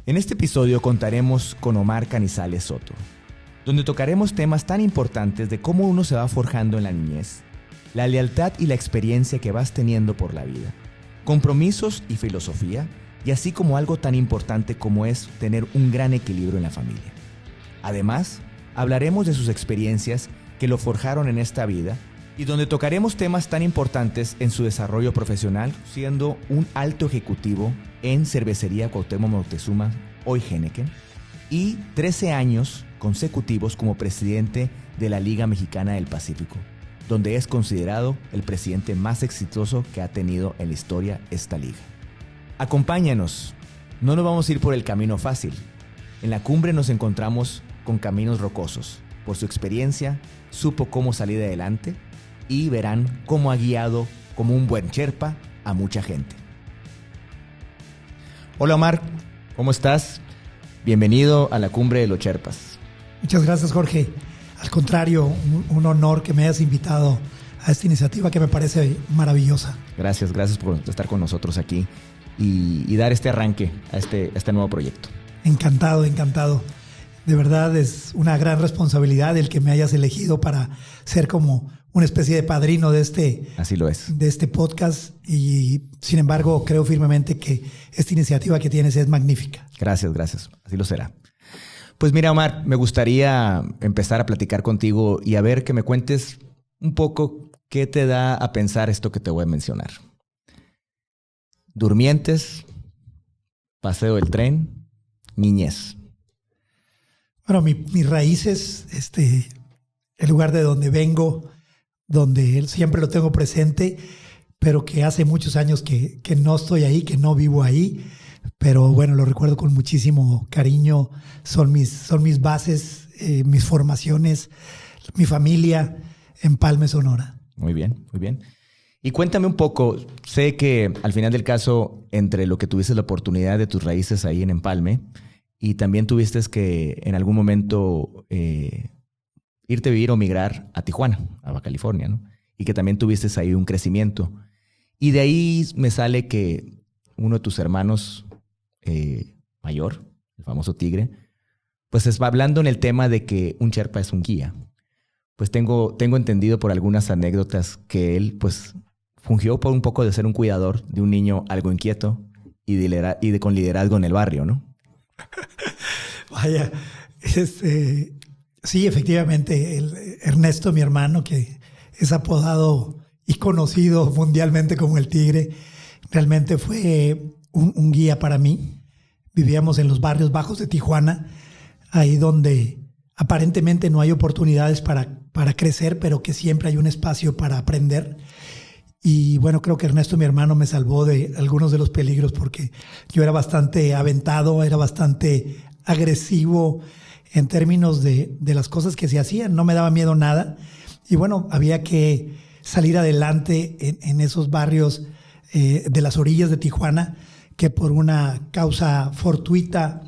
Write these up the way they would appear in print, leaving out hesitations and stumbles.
En este episodio contaremos con Omar Canizales Soto, donde tocaremos temas tan importantes de cómo uno se va forjando en la niñez, la lealtad y la experiencia que vas teniendo por la vida, compromisos y filosofía, y así como algo tan importante como es tener un gran equilibrio en la familia. Además, hablaremos de sus experiencias que lo forjaron en esta vida y donde tocaremos temas tan importantes en su desarrollo profesional, siendo un alto ejecutivo en Cervecería Cuauhtémoc Moctezuma, hoy Heineken, y 13 años consecutivos como presidente de la Liga Mexicana del Pacífico, donde es considerado el presidente más exitoso que ha tenido en la historia esta liga. Acompáñanos, no nos vamos a ir por el camino fácil. En la cumbre nos encontramos con caminos rocosos. Por su experiencia, supo cómo salir adelante y verán cómo ha guiado como un buen Sherpa a mucha gente. Hola Omar, ¿cómo estás? Bienvenido a la cumbre de los Sherpas. Muchas gracias, Jorge. Al contrario, un honor que me hayas invitado a esta iniciativa que me parece maravillosa. Gracias por estar con nosotros aquí y dar este arranque a este nuevo proyecto. Encantado. De verdad es una gran responsabilidad el que me hayas elegido para ser como una especie de padrino de Así lo es. De este podcast, y sin embargo creo firmemente que esta iniciativa que tienes es magnífica. Gracias, así lo será. Pues mira, Omar, me gustaría empezar a platicar contigo y a ver que me cuentes un poco qué te da a pensar esto que te voy a mencionar. Durmientes, paseo del tren, niñez. Bueno, mis raíces, el lugar de donde vengo, donde siempre lo tengo presente, pero que hace muchos años que no estoy ahí, que no vivo ahí, pero bueno, lo recuerdo con muchísimo cariño. Son mis bases, mis formaciones, mi familia, Empalme, Sonora. Muy bien. Y cuéntame un poco, sé que al final del caso, entre lo que tuviste la oportunidad de tus raíces ahí en Empalme, y también tuviste que en algún momento irte a vivir o migrar a Tijuana, a Baja California, ¿no? Y que también tuviste ahí un crecimiento. Y de ahí me sale que uno de tus hermanos mayor, el famoso Tigre, pues va hablando en el tema de que un Sherpa es un guía. Pues tengo entendido por algunas anécdotas que él pues fungió por un poco de ser un cuidador de un niño algo inquieto y con liderazgo en el barrio, ¿no? Vaya, sí, efectivamente, Ernesto, mi hermano, que es apodado y conocido mundialmente como el Tigre, realmente fue un guía para mí. Vivíamos en los barrios bajos de Tijuana, ahí donde aparentemente no hay oportunidades para crecer, pero que siempre hay un espacio para aprender. Y bueno, creo que Ernesto, mi hermano, me salvó de algunos de los peligros porque yo era bastante aventado, era bastante agresivo en términos de las cosas que se hacían. No me daba miedo nada. Y bueno, había que salir adelante en esos barrios de las orillas de Tijuana, que por una causa fortuita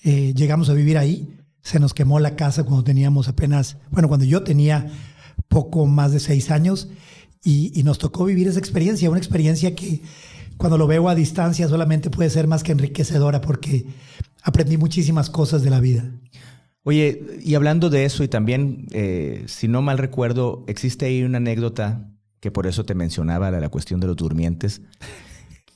llegamos a vivir ahí. Se nos quemó la casa cuando cuando yo tenía poco más de 6 años. Y nos tocó vivir esa experiencia, una experiencia que cuando lo veo a distancia solamente puede ser más que enriquecedora porque aprendí muchísimas cosas de la vida. Oye, y hablando de eso y también, si no mal recuerdo, existe ahí una anécdota que por eso te mencionaba, la cuestión de los durmientes,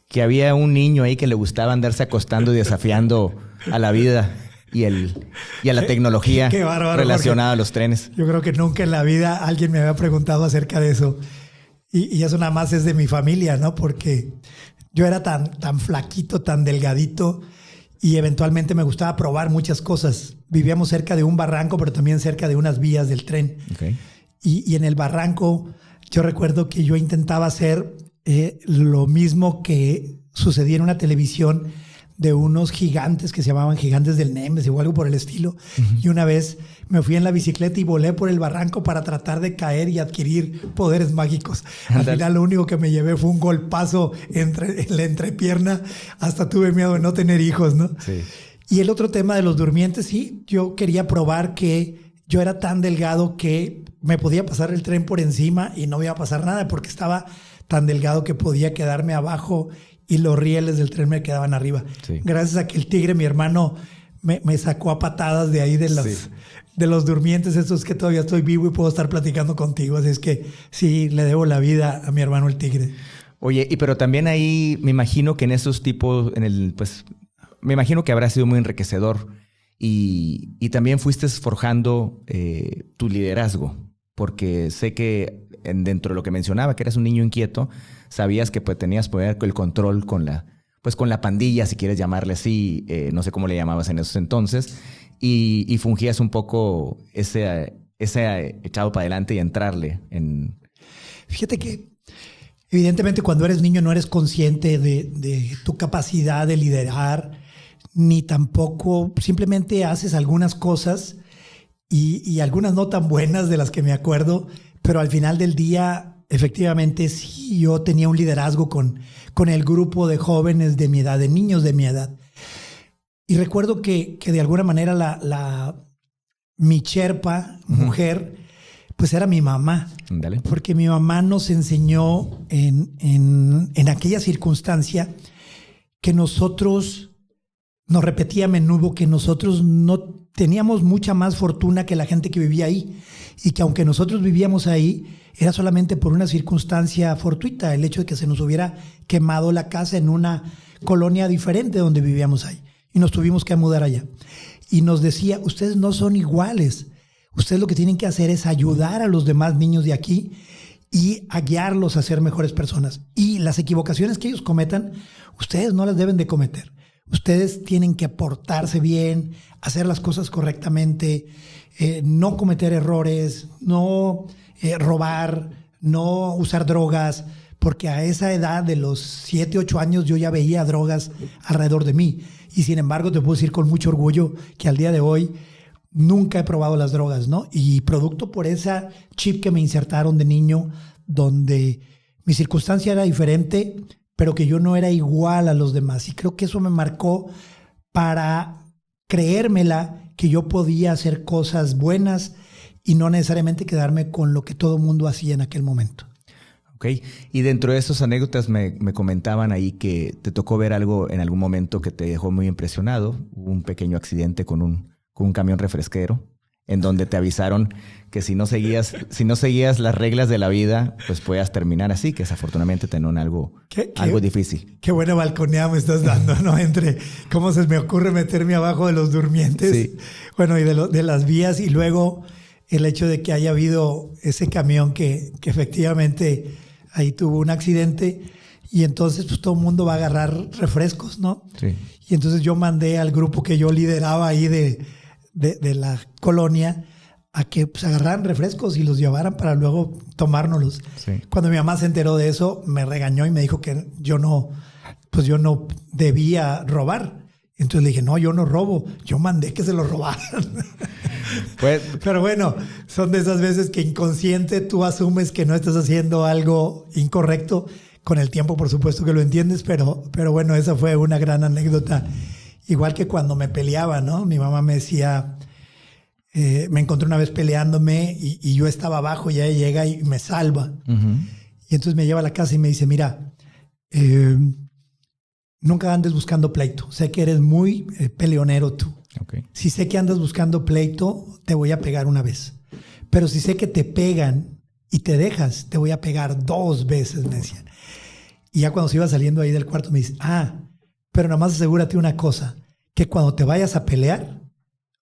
que había un niño ahí que le gustaba andarse acostando y desafiando a la vida y a la tecnología Qué bárbaro, relacionada Jorge. a los trenes. Yo creo que nunca en la vida alguien me había preguntado acerca de eso. Y eso nada más es de mi familia, ¿no? Porque yo era tan flaquito, tan delgadito, y eventualmente me gustaba probar muchas cosas. Vivíamos cerca de un barranco, pero también cerca de unas vías del tren. Okay. Y en el barranco yo recuerdo que yo intentaba hacer lo mismo que sucedía en una televisión de unos gigantes que se llamaban gigantes del Nemes o algo por el estilo. Uh-huh. Y una vez me fui en la bicicleta y volé por el barranco para tratar de caer y adquirir poderes mágicos. Al final lo único que me llevé fue un golpazo en la entrepierna. Hasta tuve miedo de no tener hijos, ¿no? Sí. Y el otro tema de los durmientes, sí, yo quería probar que yo era tan delgado que me podía pasar el tren por encima y no me iba a pasar nada porque estaba tan delgado que podía quedarme abajo y los rieles del tren me quedaban arriba. Sí. Gracias a que el tigre, mi hermano, me sacó a patadas de ahí de los durmientes, estos que todavía estoy vivo y puedo estar platicando contigo. Así es que sí, le debo la vida a mi hermano el tigre. Oye, pero también ahí me imagino que en esos tipos, pues me imagino que habrá sido muy enriquecedor y también fuiste forjando tu liderazgo, porque sé que dentro de lo que mencionaba, que eras un niño inquieto, sabías que pues tenías poder el control con la pandilla, si quieres llamarle así, no sé cómo le llamabas en esos entonces, y fungías un poco ese echado para adelante y entrarle en... Fíjate que evidentemente cuando eres niño no eres consciente de tu capacidad de liderar, ni tampoco simplemente haces algunas cosas y algunas no tan buenas de las que me acuerdo, pero al final del día efectivamente sí yo tenía un liderazgo con el grupo de jóvenes de mi edad, de niños de mi edad. Y recuerdo que de alguna manera mi Sherpa, mujer, pues era mi mamá. Dale. Porque mi mamá nos enseñó en aquella circunstancia que nosotros, nos repetía a menudo que nosotros no teníamos mucha más fortuna que la gente que vivía ahí y que aunque nosotros vivíamos ahí, era solamente por una circunstancia fortuita, el hecho de que se nos hubiera quemado la casa en una colonia diferente donde vivíamos ahí y nos tuvimos que mudar allá. Y nos decía, ustedes no son iguales. Ustedes lo que tienen que hacer es ayudar a los demás niños de aquí y a guiarlos a ser mejores personas. Y las equivocaciones que ellos cometan, ustedes no las deben de cometer. Ustedes tienen que portarse bien, hacer las cosas correctamente, no cometer errores, no robar, no usar drogas, porque a esa edad de los 7, 8 años yo ya veía drogas alrededor de mí. Y sin embargo te puedo decir con mucho orgullo que al día de hoy nunca he probado las drogas, ¿no? Y producto por esa chip que me insertaron de niño, donde mi circunstancia era diferente, pero que yo no era igual a los demás. Y creo que eso me marcó para creérmela que yo podía hacer cosas buenas y no necesariamente quedarme con lo que todo el mundo hacía en aquel momento. Ok. Y dentro de esas anécdotas me comentaban ahí que te tocó ver algo en algún momento que te dejó muy impresionado. Hubo un pequeño accidente con un camión refresquero, en donde te avisaron que si no seguías las reglas de la vida, pues puedas terminar así, que desafortunadamente tenían algo difícil. Qué buena balconeada me estás dando, ¿no? Entre cómo se me ocurre meterme abajo de los durmientes, sí. Bueno, y de las vías, y luego el hecho de que haya habido ese camión que efectivamente ahí tuvo un accidente, y entonces pues todo el mundo va a agarrar refrescos, ¿no? Sí. Y entonces yo mandé al grupo que yo lideraba ahí de la colonia a que pues, agarraran refrescos y los llevaran para luego tomárnoslos. Sí. Cuando mi mamá se enteró de eso, me regañó y me dijo que yo no debía robar. Entonces le dije, no, yo no robo, yo mandé que se lo robaran. Pues, pero bueno, son de esas veces que inconsciente tú asumes que no estás haciendo algo incorrecto. Con el tiempo, por supuesto que lo entiendes, pero bueno, esa fue una gran anécdota. Igual que cuando me peleaba, ¿no? Mi mamá me decía, me encontré una vez peleándome y yo estaba abajo y ella llega y me salva. Uh-huh. Y entonces me lleva a la casa y me dice, mira, nunca andes buscando pleito. Sé que eres muy peleonero tú. Okay. Si sé que andas buscando pleito, te voy a pegar una vez. Pero si sé que te pegan y te dejas, te voy a pegar 2 veces, me decían. Y ya cuando se iba saliendo ahí del cuarto me dice, pero nada más asegúrate una cosa, que cuando te vayas a pelear,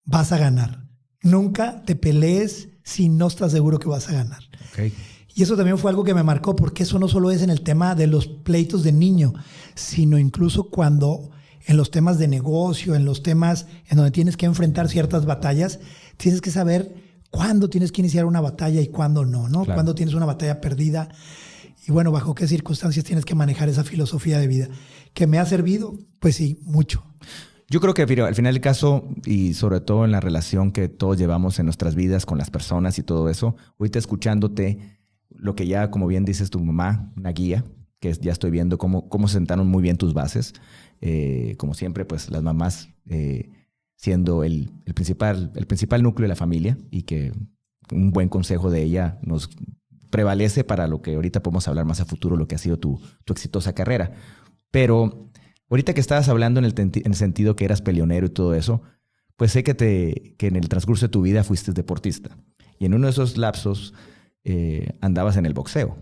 vas a ganar. Nunca te pelees si no estás seguro que vas a ganar. Okay. Y eso también fue algo que me marcó, porque eso no solo es en el tema de los pleitos de niño, sino incluso cuando en los temas de negocio, en los temas en donde tienes que enfrentar ciertas batallas, tienes que saber cuándo tienes que iniciar una batalla y cuándo no, ¿no? Claro. Cuándo tienes una batalla perdida. Y bueno, bajo qué circunstancias tienes que manejar esa filosofía de vida. ¿Que me ha servido? Pues sí, mucho. Yo creo que al final del caso, y sobre todo en la relación que todos llevamos en nuestras vidas con las personas y todo eso, ahorita escuchándote, lo que ya, como bien dices tu mamá, una guía, que ya estoy viendo cómo sentaron muy bien tus bases. Como siempre, pues las mamás siendo el principal núcleo de la familia, y que un buen consejo de ella nos prevalece para lo que ahorita podemos hablar más a futuro, lo que ha sido tu exitosa carrera. Pero ahorita que estabas hablando en el sentido que eras peleonero y todo eso, pues sé que en el transcurso de tu vida fuiste deportista. Y en uno de esos lapsos andabas en el boxeo.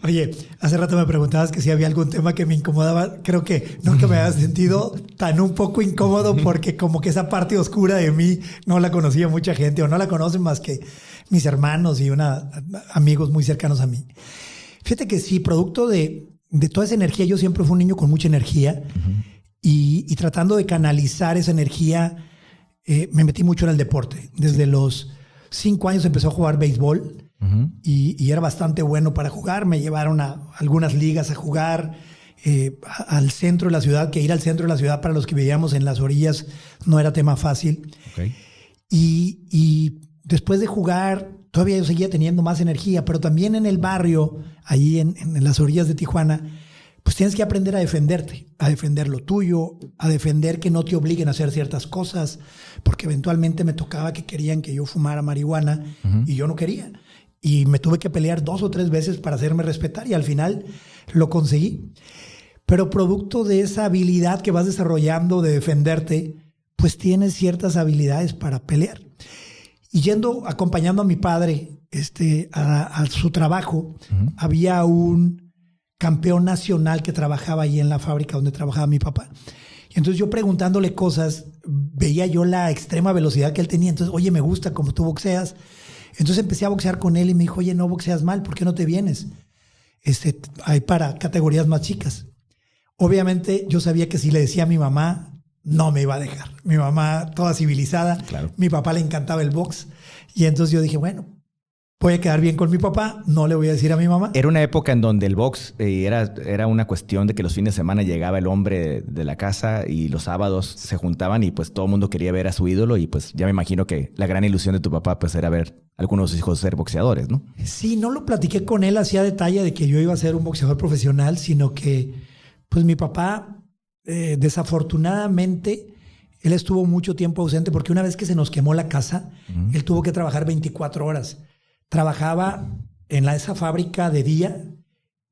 Oye, hace rato me preguntabas que si había algún tema que me incomodaba. Creo que nunca me había sentido tan un poco incómodo porque como que esa parte oscura de mí no la conocía mucha gente o no la conocen más que mis hermanos y amigos muy cercanos a mí. Fíjate que sí, producto de toda esa energía, yo siempre fui un niño con mucha energía y tratando de canalizar esa energía, me metí mucho en el deporte. Desde los 5 años empecé a jugar béisbol. Y era bastante bueno para jugar. Me llevaron a algunas ligas a jugar al centro de la ciudad, que ir al centro de la ciudad para los que vivíamos en las orillas no era tema fácil. Okay. Y después de jugar, todavía yo seguía teniendo más energía, pero también en el barrio, ahí en las orillas de Tijuana, pues tienes que aprender a defenderte, a defender lo tuyo, a defender que no te obliguen a hacer ciertas cosas, porque eventualmente me tocaba que querían que yo fumara marihuana y yo no quería. Y me tuve que pelear 2 o 3 veces para hacerme respetar y al final lo conseguí. Pero producto de esa habilidad que vas desarrollando de defenderte, pues tienes ciertas habilidades para pelear. Y acompañando a mi padre a su trabajo, había un campeón nacional que trabajaba ahí en la fábrica donde trabajaba mi papá. Y entonces yo preguntándole cosas, veía yo la extrema velocidad que él tenía. Entonces, oye, me gusta cómo tú boxeas. Entonces empecé a boxear con él y me dijo, oye, no boxeas mal, ¿por qué no te vienes? Hay para categorías más chicas. Obviamente yo sabía que si le decía a mi mamá, no me iba a dejar. Mi mamá toda civilizada, claro. Mi papá le encantaba el box. Y entonces yo dije, bueno, voy a quedar bien con mi papá, no le voy a decir a mi mamá. Era una época en donde el box era una cuestión de que los fines de semana llegaba el hombre de la casa y los sábados se juntaban y pues todo el mundo quería ver a su ídolo y pues ya me imagino que la gran ilusión de tu papá pues era ver a algunos de sus hijos ser boxeadores, ¿no? Sí, no lo platiqué con él así a detalle de que yo iba a ser un boxeador profesional, sino que pues mi papá desafortunadamente él estuvo mucho tiempo ausente porque una vez que se nos quemó la casa, él tuvo que trabajar 24 horas. Trabajaba en esa fábrica de día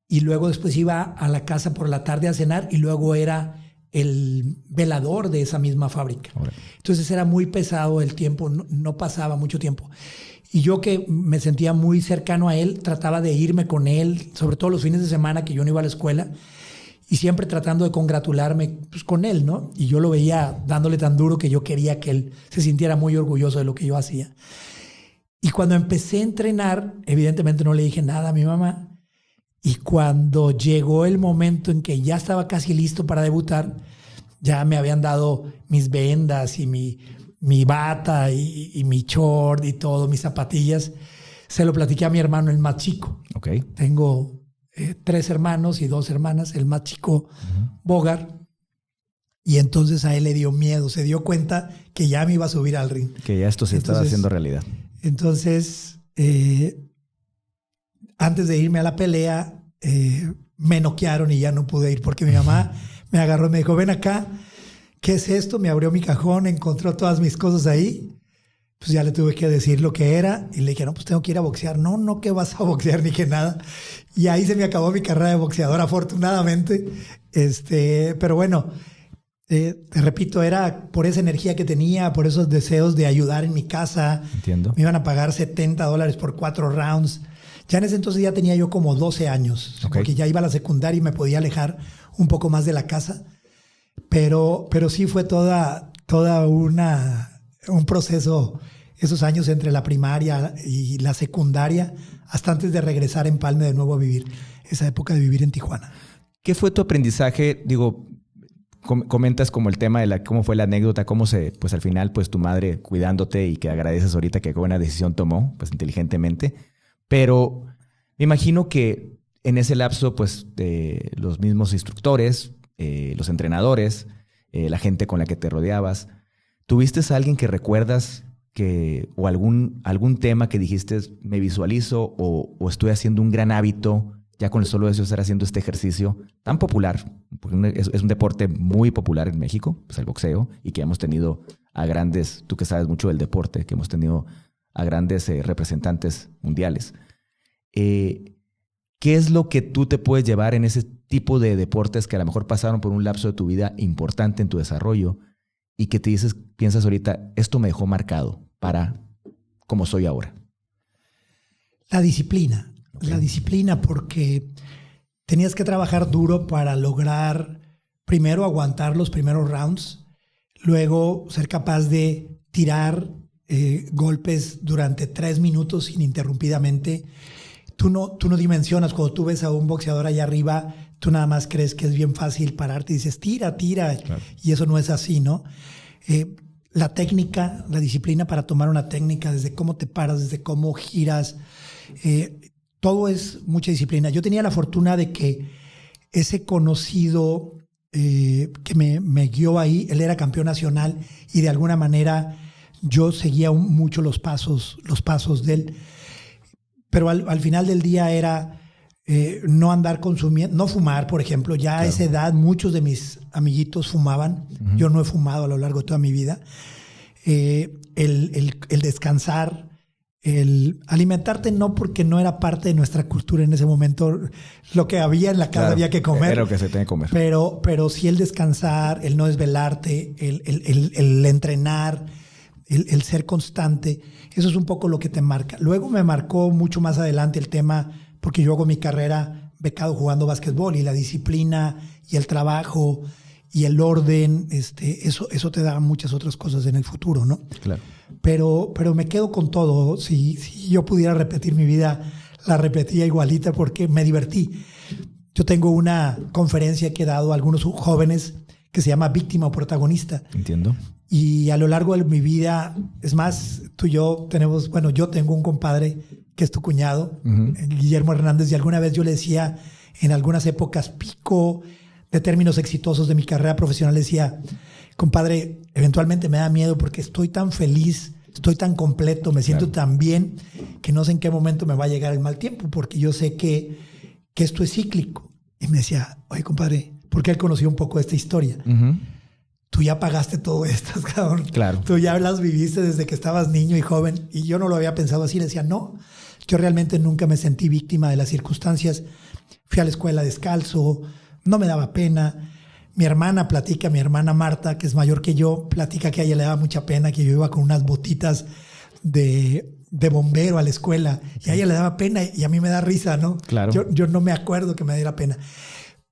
y luego después iba a la casa por la tarde a cenar y luego era el velador de esa misma fábrica. Entonces era muy pesado el tiempo, no pasaba mucho tiempo. Y yo que me sentía muy cercano a él, trataba de irme con él, sobre todo los fines de semana que yo no iba a la escuela y siempre tratando de congratularme pues, con él, ¿no? Y yo lo veía dándole tan duro que yo quería que él se sintiera muy orgulloso de lo que yo hacía. Y cuando empecé a entrenar, evidentemente no le dije nada a mi mamá. Y cuando llegó el momento en que ya estaba casi listo para debutar, ya me habían dado mis vendas y mi bata y mi short y todo, mis zapatillas. Se lo platiqué a mi hermano, el más chico. Okay. Tengo 3 hermanos y 2 hermanas. El más chico, Bogart. Y entonces a él le dio miedo. Se dio cuenta que ya me iba a subir al ring. Que ya esto se estaba haciendo realidad. Entonces, antes de irme a la pelea, me noquearon y ya no pude ir porque mi mamá me agarró y me dijo, ven acá, ¿qué es esto? Me abrió mi cajón, encontró todas mis cosas ahí. Pues ya le tuve que decir lo que era y le dije, no, pues tengo que ir a boxear. No, que vas a boxear ni que nada. Y ahí se me acabó mi carrera de boxeador, afortunadamente. Pero bueno, te repito, era por esa energía que tenía, por esos deseos de ayudar en mi casa. Entiendo. Me iban a pagar $70 por 4 rounds. Ya en ese entonces ya tenía yo como 12 años, porque ya iba a la secundaria y me podía alejar un poco más de la casa. Pero sí fue toda un proceso, esos años entre la primaria y la secundaria, hasta antes de regresar a Empalme de nuevo a vivir, esa época de vivir en Tijuana. ¿Qué fue tu aprendizaje? Digo, comentas como el tema de cómo fue la anécdota, cómo pues al final, pues tu madre cuidándote y que agradeces ahorita que qué buena decisión tomó, pues inteligentemente. Pero me imagino que en ese lapso, pues los mismos instructores, los entrenadores, la gente con la que te rodeabas, ¿tuviste a alguien que recuerdas o algún tema que dijiste, me visualizo o estoy haciendo un gran hábito ya con el solo deseo de estar haciendo este ejercicio tan popular? Porque es un deporte muy popular en México, pues el boxeo, y que hemos tenido a grandes, tú que sabes mucho del deporte, que hemos tenido a grandes representantes mundiales. ¿Qué es lo que tú te puedes llevar en ese tipo de deportes que a lo mejor pasaron por un lapso de tu vida importante en tu desarrollo y que piensas ahorita, esto me dejó marcado para como soy ahora? La disciplina. Okay. La disciplina, porque tenías que trabajar duro para lograr primero aguantar los primeros rounds, luego ser capaz de tirar golpes durante 3 minutos ininterrumpidamente. Tú no dimensionas, cuando tú ves a un boxeador allá arriba, tú nada más crees que es bien fácil pararte y dices, tira, claro. Y eso no es así, ¿no? La técnica, la disciplina para tomar una técnica, desde cómo te paras, desde cómo giras, todo es mucha disciplina. Yo tenía la fortuna de que ese conocido que me guió ahí, él era campeón nacional y de alguna manera yo seguía mucho los pasos de él. Pero al final del día era no andar consumiendo, no fumar, por ejemplo. Ya a esa edad muchos de mis amiguitos fumaban. Uh-huh. Yo no he fumado a lo largo de toda mi vida. El descansar, el alimentarte, no porque no era parte de nuestra cultura en ese momento. Lo que había en la casa había que comer. Era lo que se tenía que comer. Pero sí el descansar, el no desvelarte, el entrenar, el ser constante. Eso es un poco lo que te marca. Luego me marcó mucho más adelante el tema, porque yo hago mi carrera becado jugando básquetbol, y la disciplina y el trabajo y el orden, eso te da muchas otras cosas en el futuro, ¿no? Claro. Pero me quedo con todo. Si yo pudiera repetir mi vida, la repetía igualita porque me divertí. Yo tengo una conferencia que he dado a algunos jóvenes que se llama Víctima o Protagonista. Entiendo. Y a lo largo de mi vida, es más, tú y yo tenemos, bueno, yo tengo un compadre que es tu cuñado, uh-huh. Guillermo Hernández, y alguna vez yo le decía, en algunas épocas pico de términos exitosos de mi carrera profesional, le decía, compadre, eventualmente me da miedo porque estoy tan feliz, estoy tan completo, me siento tan bien, que no sé en qué momento me va a llegar el mal tiempo, porque yo sé que esto es cíclico. Y me decía, oye, compadre, porque él conocía un poco esta historia. Uh-huh. Tú ya pagaste todo esto, cabrón. Claro. Tú ya las viviste desde que estabas niño y joven. Y yo no lo había pensado así. Le decía, no, yo realmente nunca me sentí víctima de las circunstancias. Fui a la escuela descalzo, no me daba pena. Mi hermana Marta, que es mayor que yo, platica que a ella le daba mucha pena que yo iba con unas botitas de bombero a la escuela. Y a ella le daba pena y a mí me da risa, ¿no? Claro. Yo no me acuerdo que me diera pena.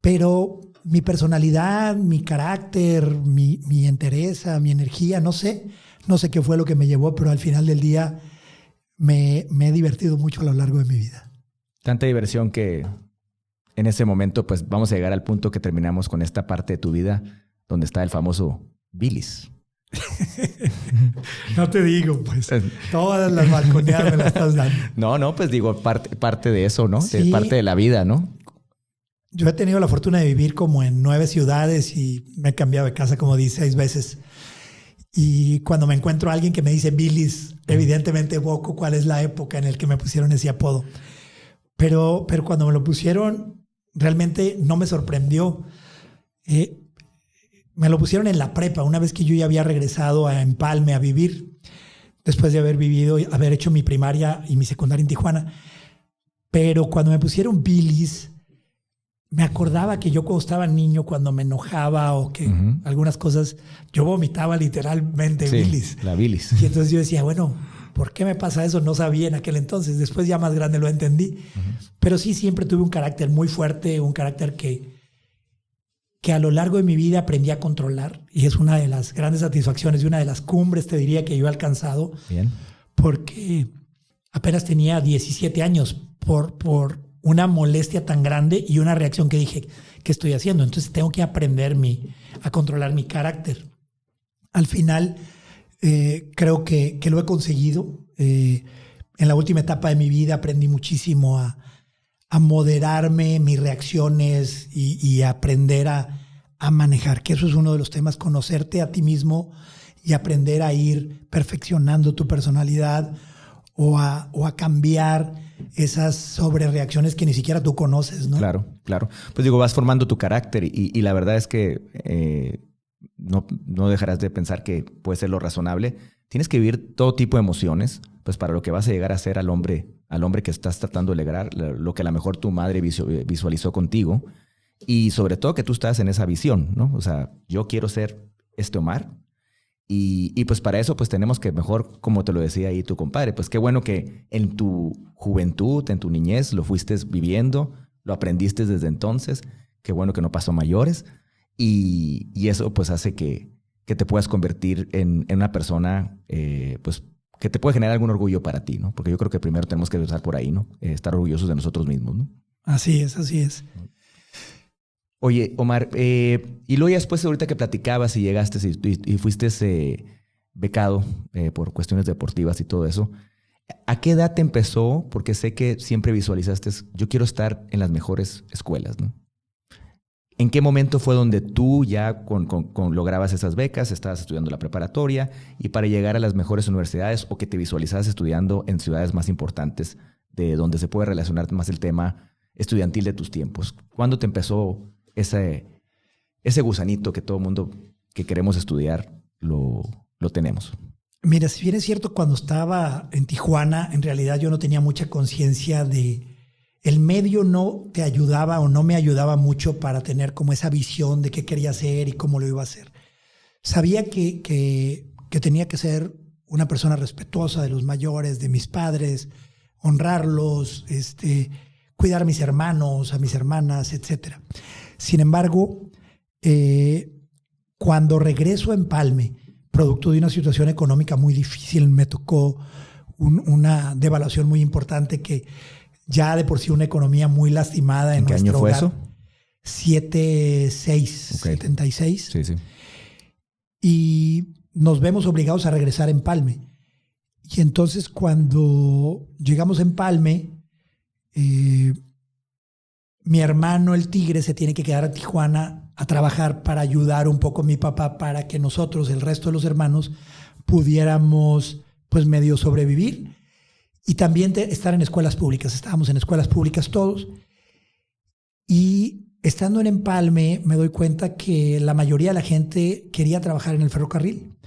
Pero mi personalidad, mi carácter, mi entereza, mi energía, no sé qué fue lo que me llevó, pero al final del día me he divertido mucho a lo largo de mi vida. Tanta diversión que en ese momento pues vamos a llegar al punto que terminamos con esta parte de tu vida donde está el famoso bilis. No te digo, pues todas las balconeadas me las estás dando. No, pues digo parte de eso, ¿no? Sí. Es parte de la vida, ¿no? Yo he tenido la fortuna de vivir como en 9 ciudades y me he cambiado de casa como 16 veces. Y cuando me encuentro a alguien que me dice bilis, evidentemente evoco cuál es la época en la que me pusieron ese apodo. Pero cuando me lo pusieron, realmente no me sorprendió. Me lo pusieron en la prepa, una vez que yo ya había regresado a Empalme a vivir, después de haber hecho mi primaria y mi secundaria en Tijuana. Pero cuando me pusieron bilis, me acordaba que yo cuando estaba niño, cuando me enojaba o que uh-huh. algunas cosas, yo vomitaba literalmente bilis. La bilis. Y entonces yo decía, bueno, ¿por qué me pasa eso? No sabía en aquel entonces. Después ya más grande lo entendí. Uh-huh. Pero sí, siempre tuve un carácter muy fuerte, un carácter que a lo largo de mi vida aprendí a controlar. Y es una de las grandes satisfacciones y una de las cumbres, te diría, que yo he alcanzado. Bien. Porque apenas tenía 17 años por una molestia tan grande y una reacción que dije, ¿qué estoy haciendo? Entonces tengo que aprender a controlar mi carácter. Al final, creo que lo he conseguido. En la última etapa de mi vida aprendí muchísimo a moderarme mis reacciones y aprender a manejar, que eso es uno de los temas, conocerte a ti mismo y aprender a ir perfeccionando tu personalidad o a cambiar esas sobrereacciones que ni siquiera tú conoces, ¿no? Claro. Pues digo, vas formando tu carácter y la verdad es que no dejarás de pensar que puede ser lo razonable. Tienes que vivir todo tipo de emociones, pues para lo que vas a llegar a ser al hombre que estás tratando de lograr, lo que a lo mejor tu madre visualizó contigo. Y sobre todo que tú estás en esa visión, ¿no? O sea, yo quiero ser este Omar. Y pues para eso pues tenemos que mejor, como te lo decía ahí tu compadre, pues qué bueno que en tu juventud, en tu niñez lo fuiste viviendo, lo aprendiste desde entonces, qué bueno que no pasó a mayores y eso pues hace que te puedas convertir en una persona pues que te puede generar algún orgullo para ti, ¿no? Porque yo creo que primero tenemos que empezar por ahí, ¿no? Estar orgullosos de nosotros mismos, ¿no? Así es, así es. Oye, Omar, y luego ya después ahorita que platicabas y llegaste y fuiste becado por cuestiones deportivas y todo eso, ¿a qué edad te empezó? Porque sé que siempre visualizaste, yo quiero estar en las mejores escuelas, ¿no? ¿En qué momento fue donde tú ya lograbas esas becas, estabas estudiando la preparatoria y para llegar a las mejores universidades o que te visualizabas estudiando en ciudades más importantes de donde se puede relacionar más el tema estudiantil de tus tiempos? ¿Cuándo te empezó ese gusanito que todo mundo que queremos estudiar lo tenemos? Mira, si bien es cierto, cuando estaba en Tijuana, en realidad yo no tenía mucha conciencia de... El medio no te ayudaba o no me ayudaba mucho para tener como esa visión de qué quería hacer y cómo lo iba a hacer. Sabía que tenía que ser una persona respetuosa de los mayores, de mis padres, honrarlos, cuidar a mis hermanos, a mis hermanas, etc. Sin embargo, cuando regreso a Empalme, producto de una situación económica muy difícil, me tocó una devaluación muy importante que ya de por sí una economía muy lastimada en nuestro hogar. ¿En qué año fue eso? 76. Sí, sí. Y nos vemos obligados a regresar a Empalme. Y entonces cuando llegamos a Empalme, mi hermano, el Tigre, se tiene que quedar a Tijuana a trabajar para ayudar un poco a mi papá para que nosotros, el resto de los hermanos, pudiéramos pues medio sobrevivir. Y también estar en escuelas públicas. Estábamos en escuelas públicas todos. Y estando en Empalme me doy cuenta que la mayoría de la gente quería trabajar en el ferrocarril.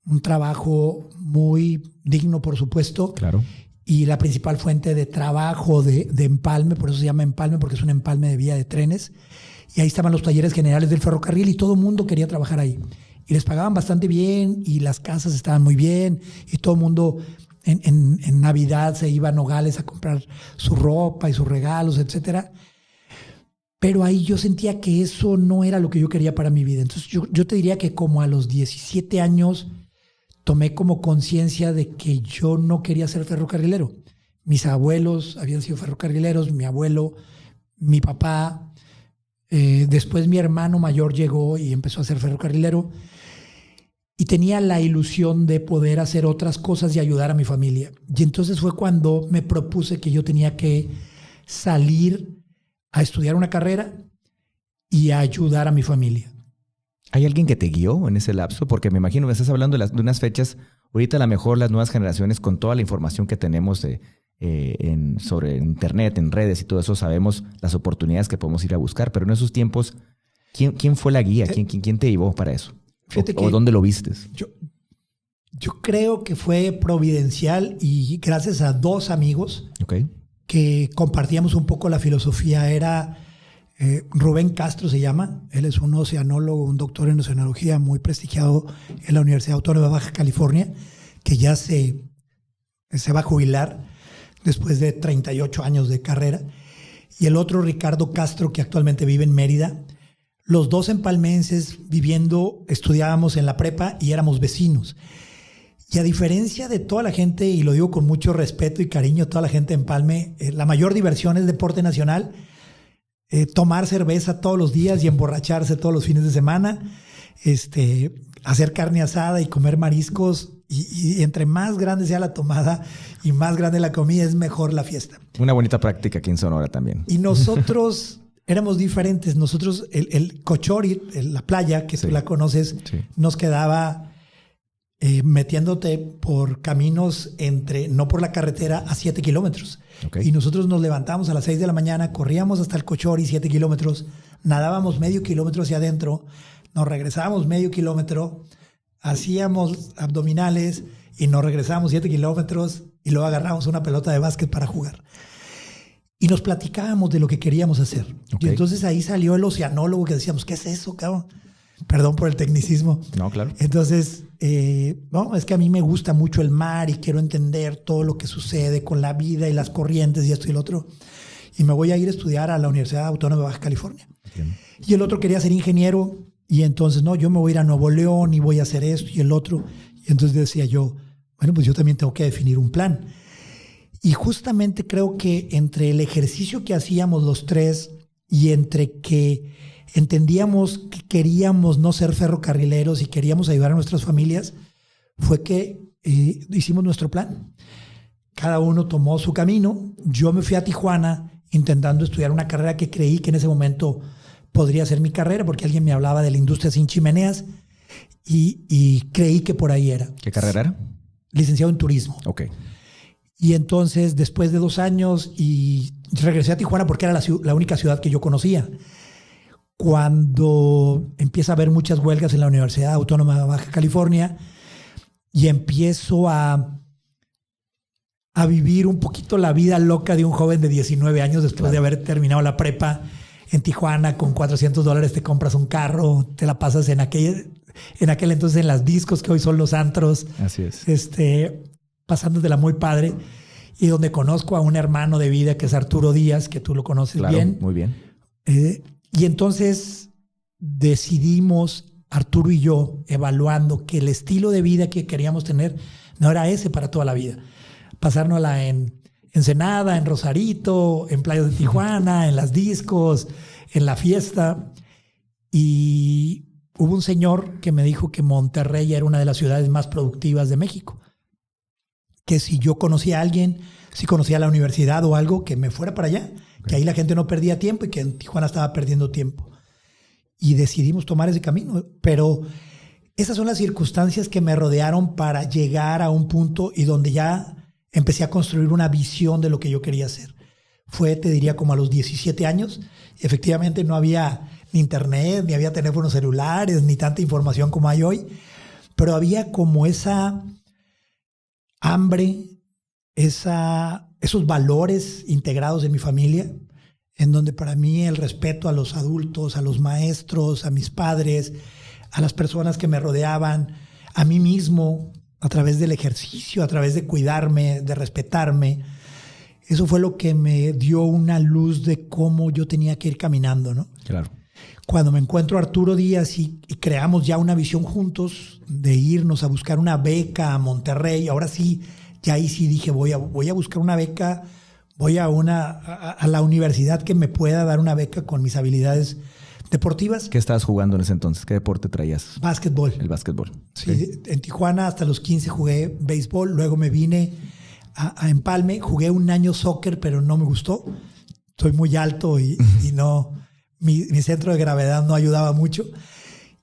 Un trabajo muy digno, por supuesto. Claro. Y la principal fuente de trabajo de Empalme, por eso se llama Empalme, porque es un empalme de vía de trenes. Y ahí estaban los talleres generales del ferrocarril y todo el mundo quería trabajar ahí. Y les pagaban bastante bien y las casas estaban muy bien y todo el mundo... En Navidad se iba a Nogales a comprar su ropa y sus regalos, etcétera. Pero ahí yo sentía que eso no era lo que yo quería para mi vida. Entonces yo te diría que como a los 17 años tomé como conciencia de que yo no quería ser ferrocarrilero. Mis abuelos habían sido ferrocarrileros, mi abuelo, mi papá. Después mi hermano mayor llegó y empezó a ser ferrocarrilero. Y tenía la ilusión de poder hacer otras cosas y ayudar a mi familia. Y entonces fue cuando me propuse que yo tenía que salir a estudiar una carrera y a ayudar a mi familia. ¿Hay alguien que te guió en ese lapso? Porque me imagino, me estás hablando de unas fechas, ahorita a lo mejor las nuevas generaciones con toda la información que tenemos sobre internet, en redes y todo eso, sabemos las oportunidades que podemos ir a buscar, pero en esos tiempos, ¿quién fue la guía? ¿Quién te llevó para eso? ¿O dónde lo vistes? Yo creo que fue providencial y gracias a dos amigos que compartíamos un poco la filosofía. Era Rubén Castro, se llama. Él es un oceanólogo, un doctor en oceanología muy prestigiado en la Universidad Autónoma de Baja California, que ya se va a jubilar después de 38 años de carrera. Y el otro, Ricardo Castro, que actualmente vive en Mérida. Los dos empalmenses estudiábamos en la prepa y éramos vecinos. Y a diferencia de toda la gente, y lo digo con mucho respeto y cariño, toda la gente de Empalme, la mayor diversión es deporte nacional, tomar cerveza todos los días y emborracharse todos los fines de semana, hacer carne asada y comer mariscos, y entre más grande sea la tomada y más grande la comida, es mejor la fiesta. Una bonita práctica aquí en Sonora también. Y nosotros... éramos diferentes. Nosotros, el Cochori, la playa, que tú la conoces, nos quedaba metiéndote por caminos no por la carretera, a 7 kilómetros. Y nosotros nos levantábamos a las 6 de la mañana, corríamos hasta el Cochori, 7 kilómetros, nadábamos medio kilómetro hacia adentro, nos regresábamos medio kilómetro, hacíamos abdominales y nos regresábamos 7 kilómetros y luego agarrábamos una pelota de básquet para jugar. y nos platicábamos de lo que queríamos hacer. Okay. Y entonces ahí salió el oceanólogo que decíamos, ¿qué es eso, cabrón? Perdón por el tecnicismo. No, claro. Entonces, no, es que a mí me gusta mucho el mar y quiero entender todo lo que sucede con la vida y las corrientes y esto y el otro. Y me voy a ir a estudiar a la Universidad Autónoma de Baja California. Bien. Y el otro quería ser ingeniero y entonces, no, yo me voy a ir a Nuevo León y voy a hacer esto y el otro. Y entonces decía yo, bueno, pues yo también tengo que definir un plan. Y justamente creo que entre el ejercicio que hacíamos los tres y entre que entendíamos que queríamos no ser ferrocarrileros y queríamos ayudar a nuestras familias, fue que hicimos nuestro plan. Cada uno tomó su camino. Yo me fui a Tijuana intentando estudiar una carrera que creí que en ese momento podría ser mi carrera, porque alguien me hablaba de la industria sin chimeneas y creí que por ahí era. ¿Qué carrera era? Licenciado en turismo. Ok. Y entonces, después de 2 años, y regresé a Tijuana porque era la única ciudad que yo conocía. Cuando empieza a haber muchas huelgas en la Universidad Autónoma de Baja California y empiezo a vivir un poquito la vida loca de un joven de 19 años después de haber terminado la prepa en Tijuana, con $400 te compras un carro, te la pasas en aquel entonces en las discos que hoy son los antros. Así es. Pasándotela muy padre, y donde conozco a un hermano de vida que es Arturo Díaz, que tú lo conoces claro, bien. Muy bien. Y entonces decidimos, Arturo y yo, evaluando que el estilo de vida que queríamos tener no era ese para toda la vida. Pasárnosla en Ensenada, en Rosarito, en playas de Tijuana, en las discos, en la fiesta. Y hubo un señor que me dijo que Monterrey era una de las ciudades más productivas de México. Que si yo conocía a alguien, si conocía la universidad o algo, que me fuera para allá. Okay. Que ahí la gente no perdía tiempo y que en Tijuana estaba perdiendo tiempo. Y decidimos tomar ese camino. Pero esas son las circunstancias que me rodearon para llegar a un punto y donde ya empecé a construir una visión de lo que yo quería hacer. Fue, te diría, como a los 17 años. Efectivamente no había ni internet, ni había teléfonos celulares, ni tanta información como hay hoy. Pero había como esa hambre, esos valores integrados en mi familia, en donde para mí el respeto a los adultos, a los maestros, a mis padres, a las personas que me rodeaban, a mí mismo, a través del ejercicio, a través de cuidarme, de respetarme, eso fue lo que me dio una luz de cómo yo tenía que ir caminando, ¿no? Claro. Cuando me encuentro a Arturo Díaz y creamos ya una visión juntos de irnos a buscar una beca a Monterrey, ahora sí, ya ahí sí dije, voy a buscar una beca, voy a la universidad que me pueda dar una beca con mis habilidades deportivas. ¿Qué estabas jugando en ese entonces? ¿Qué deporte traías? Básquetbol. El básquetbol. Sí, okay. En Tijuana hasta los 15 jugué béisbol, luego me vine a Empalme, jugué un año soccer, pero no me gustó. Soy muy alto y no... Mi centro de gravedad no ayudaba mucho.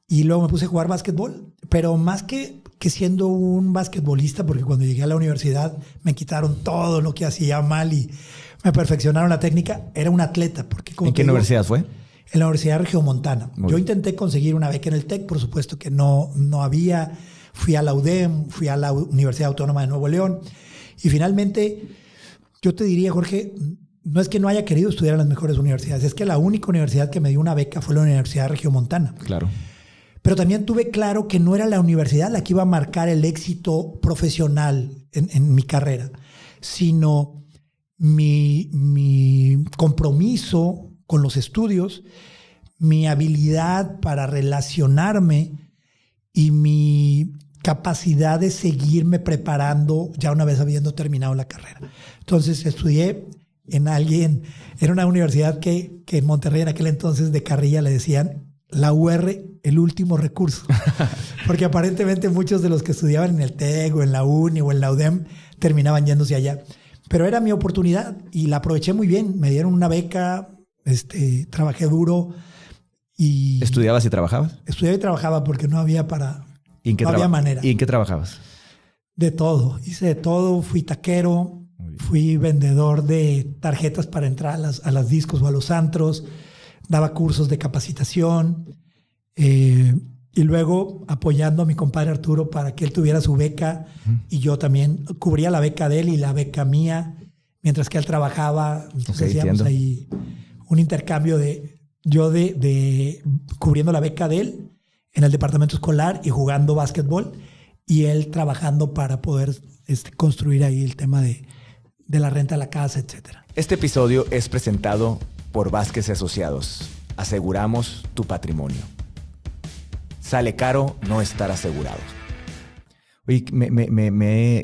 Y luego me puse a jugar básquetbol. Pero más que siendo un basquetbolista, porque cuando llegué a la universidad me quitaron todo lo que hacía mal y me perfeccionaron la técnica, era un atleta. Porque, ¿En qué universidad fue? En la Universidad Regiomontana. Muy Yo bien. intenté conseguir una beca en el TEC, por supuesto que no había. Fui a la UDEM, fui a la Universidad Autónoma de Nuevo León. Y finalmente, yo te diría, Jorge... No es que no haya querido estudiar en las mejores universidades, es que la única universidad que me dio una beca fue la Universidad Regiomontana. Claro. Pero también tuve claro que no era la universidad la que iba a marcar el éxito profesional en mi carrera, sino mi compromiso con los estudios, mi habilidad para relacionarme y mi capacidad de seguirme preparando ya una vez habiendo terminado la carrera. Entonces estudié era una universidad que en Monterrey en aquel entonces de carrilla le decían la UR, el último recurso. Porque aparentemente muchos de los que estudiaban en el TEC o en la UNI o en la UDEM terminaban yéndose allá. Pero era mi oportunidad y la aproveché muy bien. Me dieron una beca, trabajé duro y... ¿Estudiabas y trabajabas? Estudiaba y trabajaba porque no había no había manera. ¿Y en qué trabajabas? De todo. Hice de todo. Fui taquero. Fui vendedor de tarjetas para entrar a las discos o a los antros, daba cursos de capacitación y luego apoyando a mi compadre Arturo para que él tuviera su beca y yo también cubría la beca de él y la beca mía mientras que él trabajaba. Entonces hacíamos entiendo. ahí un intercambio de cubriendo la beca de él en el departamento escolar y jugando básquetbol, y él trabajando para poder construir ahí el tema de la renta de la casa, etcétera. Este episodio es presentado por Vázquez y Asociados. Aseguramos tu patrimonio. Sale caro no estar asegurado. Oye,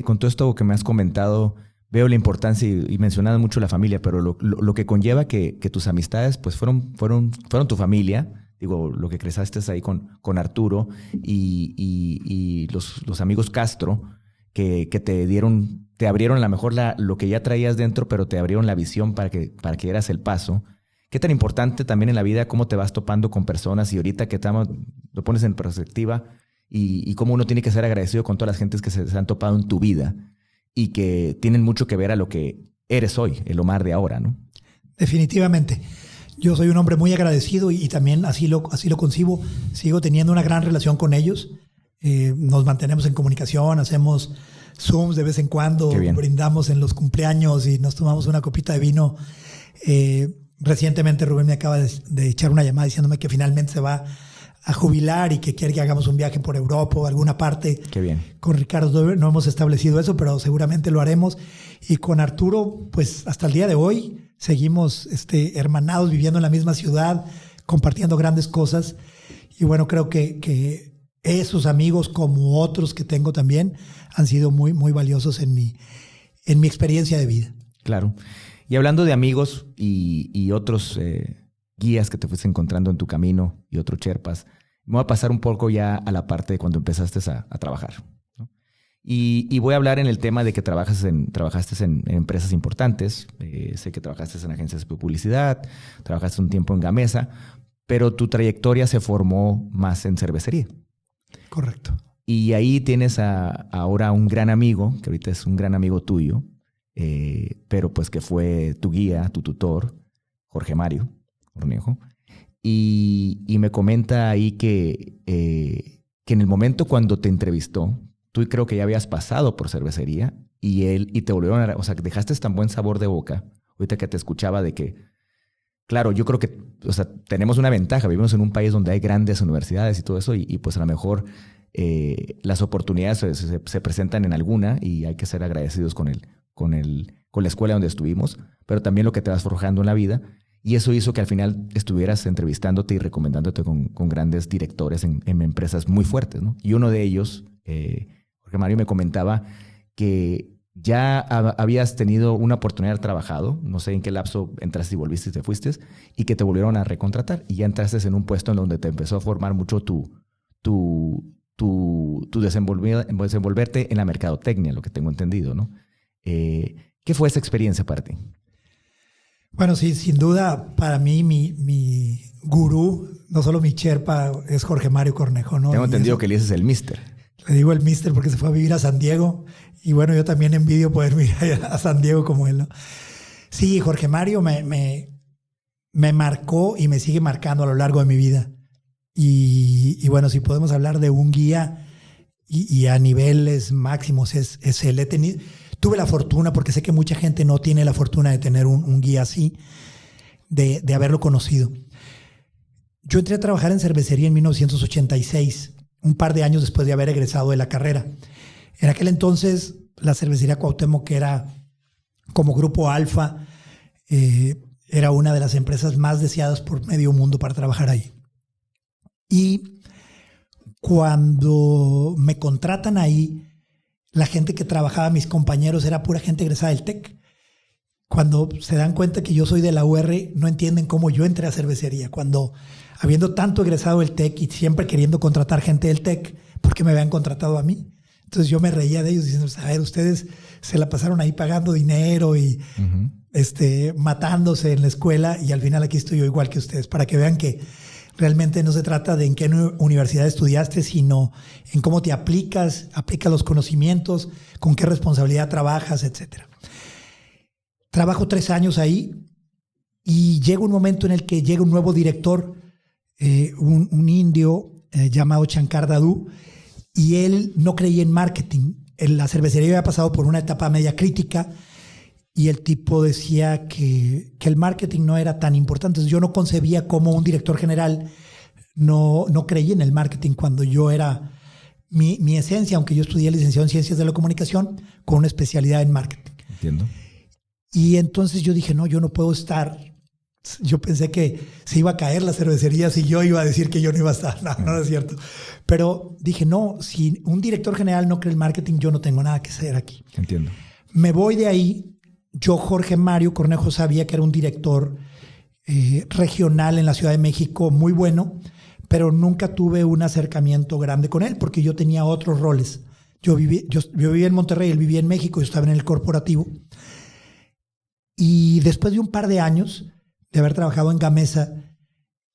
con todo esto que me has comentado, veo la importancia y mencionado mucho la familia, pero lo que conlleva que tus amistades pues fueron tu familia. Digo, lo que creciste ahí con Arturo y los amigos Castro que te abrieron a lo mejor lo que ya traías dentro, pero te abrieron la visión para que dieras el paso. Qué tan importante también en la vida cómo te vas topando con personas, y ahorita que lo pones en perspectiva y cómo uno tiene que ser agradecido con todas las gentes que se han topado en tu vida y que tienen mucho que ver a lo que eres hoy, el Omar de ahora, ¿no? Definitivamente. Yo soy un hombre muy agradecido y también así lo concibo. Sigo teniendo una gran relación con ellos. Nos mantenemos en comunicación, hacemos Zooms de vez en cuando, brindamos en los cumpleaños y nos tomamos una copita de vino. Recientemente Rubén me acaba de echar una llamada diciéndome que finalmente se va a jubilar y que quiere que hagamos un viaje por Europa o alguna parte. Qué bien. Con Ricardo no hemos establecido eso, pero seguramente lo haremos. Y con Arturo, pues hasta el día de hoy seguimos hermanados, viviendo en la misma ciudad, compartiendo grandes cosas. Y bueno, creo que esos amigos, como otros que tengo también, han sido muy, muy valiosos en mi experiencia de vida. Claro. Y hablando de amigos y otros guías que te fuiste encontrando en tu camino y otros Sherpas, me voy a pasar un poco ya a la parte de cuando empezaste a trabajar, ¿no? Y voy a hablar en el tema de que trabajaste en empresas importantes. Sé que trabajaste en agencias de publicidad, trabajaste un tiempo en Gamesa, pero tu trayectoria se formó más en cervecería. Correcto. Y ahí tienes ahora un gran amigo, que ahorita es un gran amigo tuyo, pero pues que fue tu guía, tu tutor, Jorge Mario Cornejo. Y me comenta ahí que en el momento cuando te entrevistó, tú creo que ya habías pasado por cervecería y te volvieron o sea, dejaste tan buen sabor de boca, ahorita que te escuchaba de que, claro, yo creo que, o sea, tenemos una ventaja, vivimos en un país donde hay grandes universidades y todo eso, y pues a lo mejor las oportunidades se presentan en alguna y hay que ser agradecidos con la escuela donde estuvimos, pero también lo que te vas forjando en la vida. Y eso hizo que al final estuvieras entrevistándote y recomendándote con grandes directores en empresas muy fuertes, ¿no? Y uno de ellos, Jorge Mario, me comentaba que ya habías tenido una oportunidad de haber trabajado, no sé en qué lapso entraste y volviste y te fuiste, y que te volvieron a recontratar y ya entraste en un puesto en donde te empezó a formar mucho tu desenvolverte en la mercadotecnia, lo que tengo entendido, ¿no? ¿Qué fue esa experiencia para ti? Bueno, sí, sin duda, para mí, mi gurú, no solo mi Sherpa, es Jorge Mario Cornejo, ¿no? Tengo entendido que le dices el mister. Le digo el mister porque se fue a vivir a San Diego. Y bueno, yo también envidio poder vivir a San Diego como él, ¿no? Sí, Jorge Mario me marcó y me sigue marcando a lo largo de mi vida. Y bueno, si podemos hablar de un guía y a niveles máximos, es él. Tuve la fortuna, porque sé que mucha gente no tiene la fortuna de tener un guía así, de haberlo conocido. Yo entré a trabajar en cervecería en 1986, un par de años después de haber egresado de la carrera. En aquel entonces, la cervecería Cuauhtémoc, que era como Grupo Alfa, era una de las empresas más deseadas por medio mundo para trabajar ahí. Y cuando me contratan ahí, la gente que trabajaba, mis compañeros, era pura gente egresada del TEC. Cuando se dan cuenta que yo soy de la UR, no entienden cómo yo entré a cervecería. Cuando, habiendo tanto egresado del TEC y siempre queriendo contratar gente del TEC, ¿por qué me habían contratado a mí? Entonces yo me reía de ellos diciendo, a ver, ustedes se la pasaron ahí pagando dinero y matándose en la escuela, y al final aquí estoy yo igual que ustedes, para que vean que realmente no se trata de en qué universidad estudiaste, sino en cómo te aplicas los conocimientos, con qué responsabilidad trabajas, etc. Trabajo 3 años ahí y llega un momento en el que llega un nuevo director, un indio llamado Shankar Dadu, y él no creía en marketing. La cervecería había pasado por una etapa media crítica y el tipo decía que el marketing no era tan importante. Entonces yo no concebía cómo un director general no creía en el marketing cuando yo era mi esencia, aunque yo estudié licenciado en Ciencias de la Comunicación con una especialidad en marketing. Entiendo. Y entonces yo dije, no, yo no puedo estar. Yo pensé que se iba a caer la cervecería si yo iba a decir que yo no iba a estar. No, no es cierto. Pero dije, no, si un director general no cree el marketing, yo no tengo nada que hacer aquí. Entiendo. Me voy de ahí. Yo, Jorge Mario Cornejo, sabía que era un director regional en la Ciudad de México muy bueno, pero nunca tuve un acercamiento grande con él porque yo tenía otros roles. Yo vivía en Monterrey, él vivía en México, yo estaba en el corporativo. Y después de un par de años de haber trabajado en Gamesa,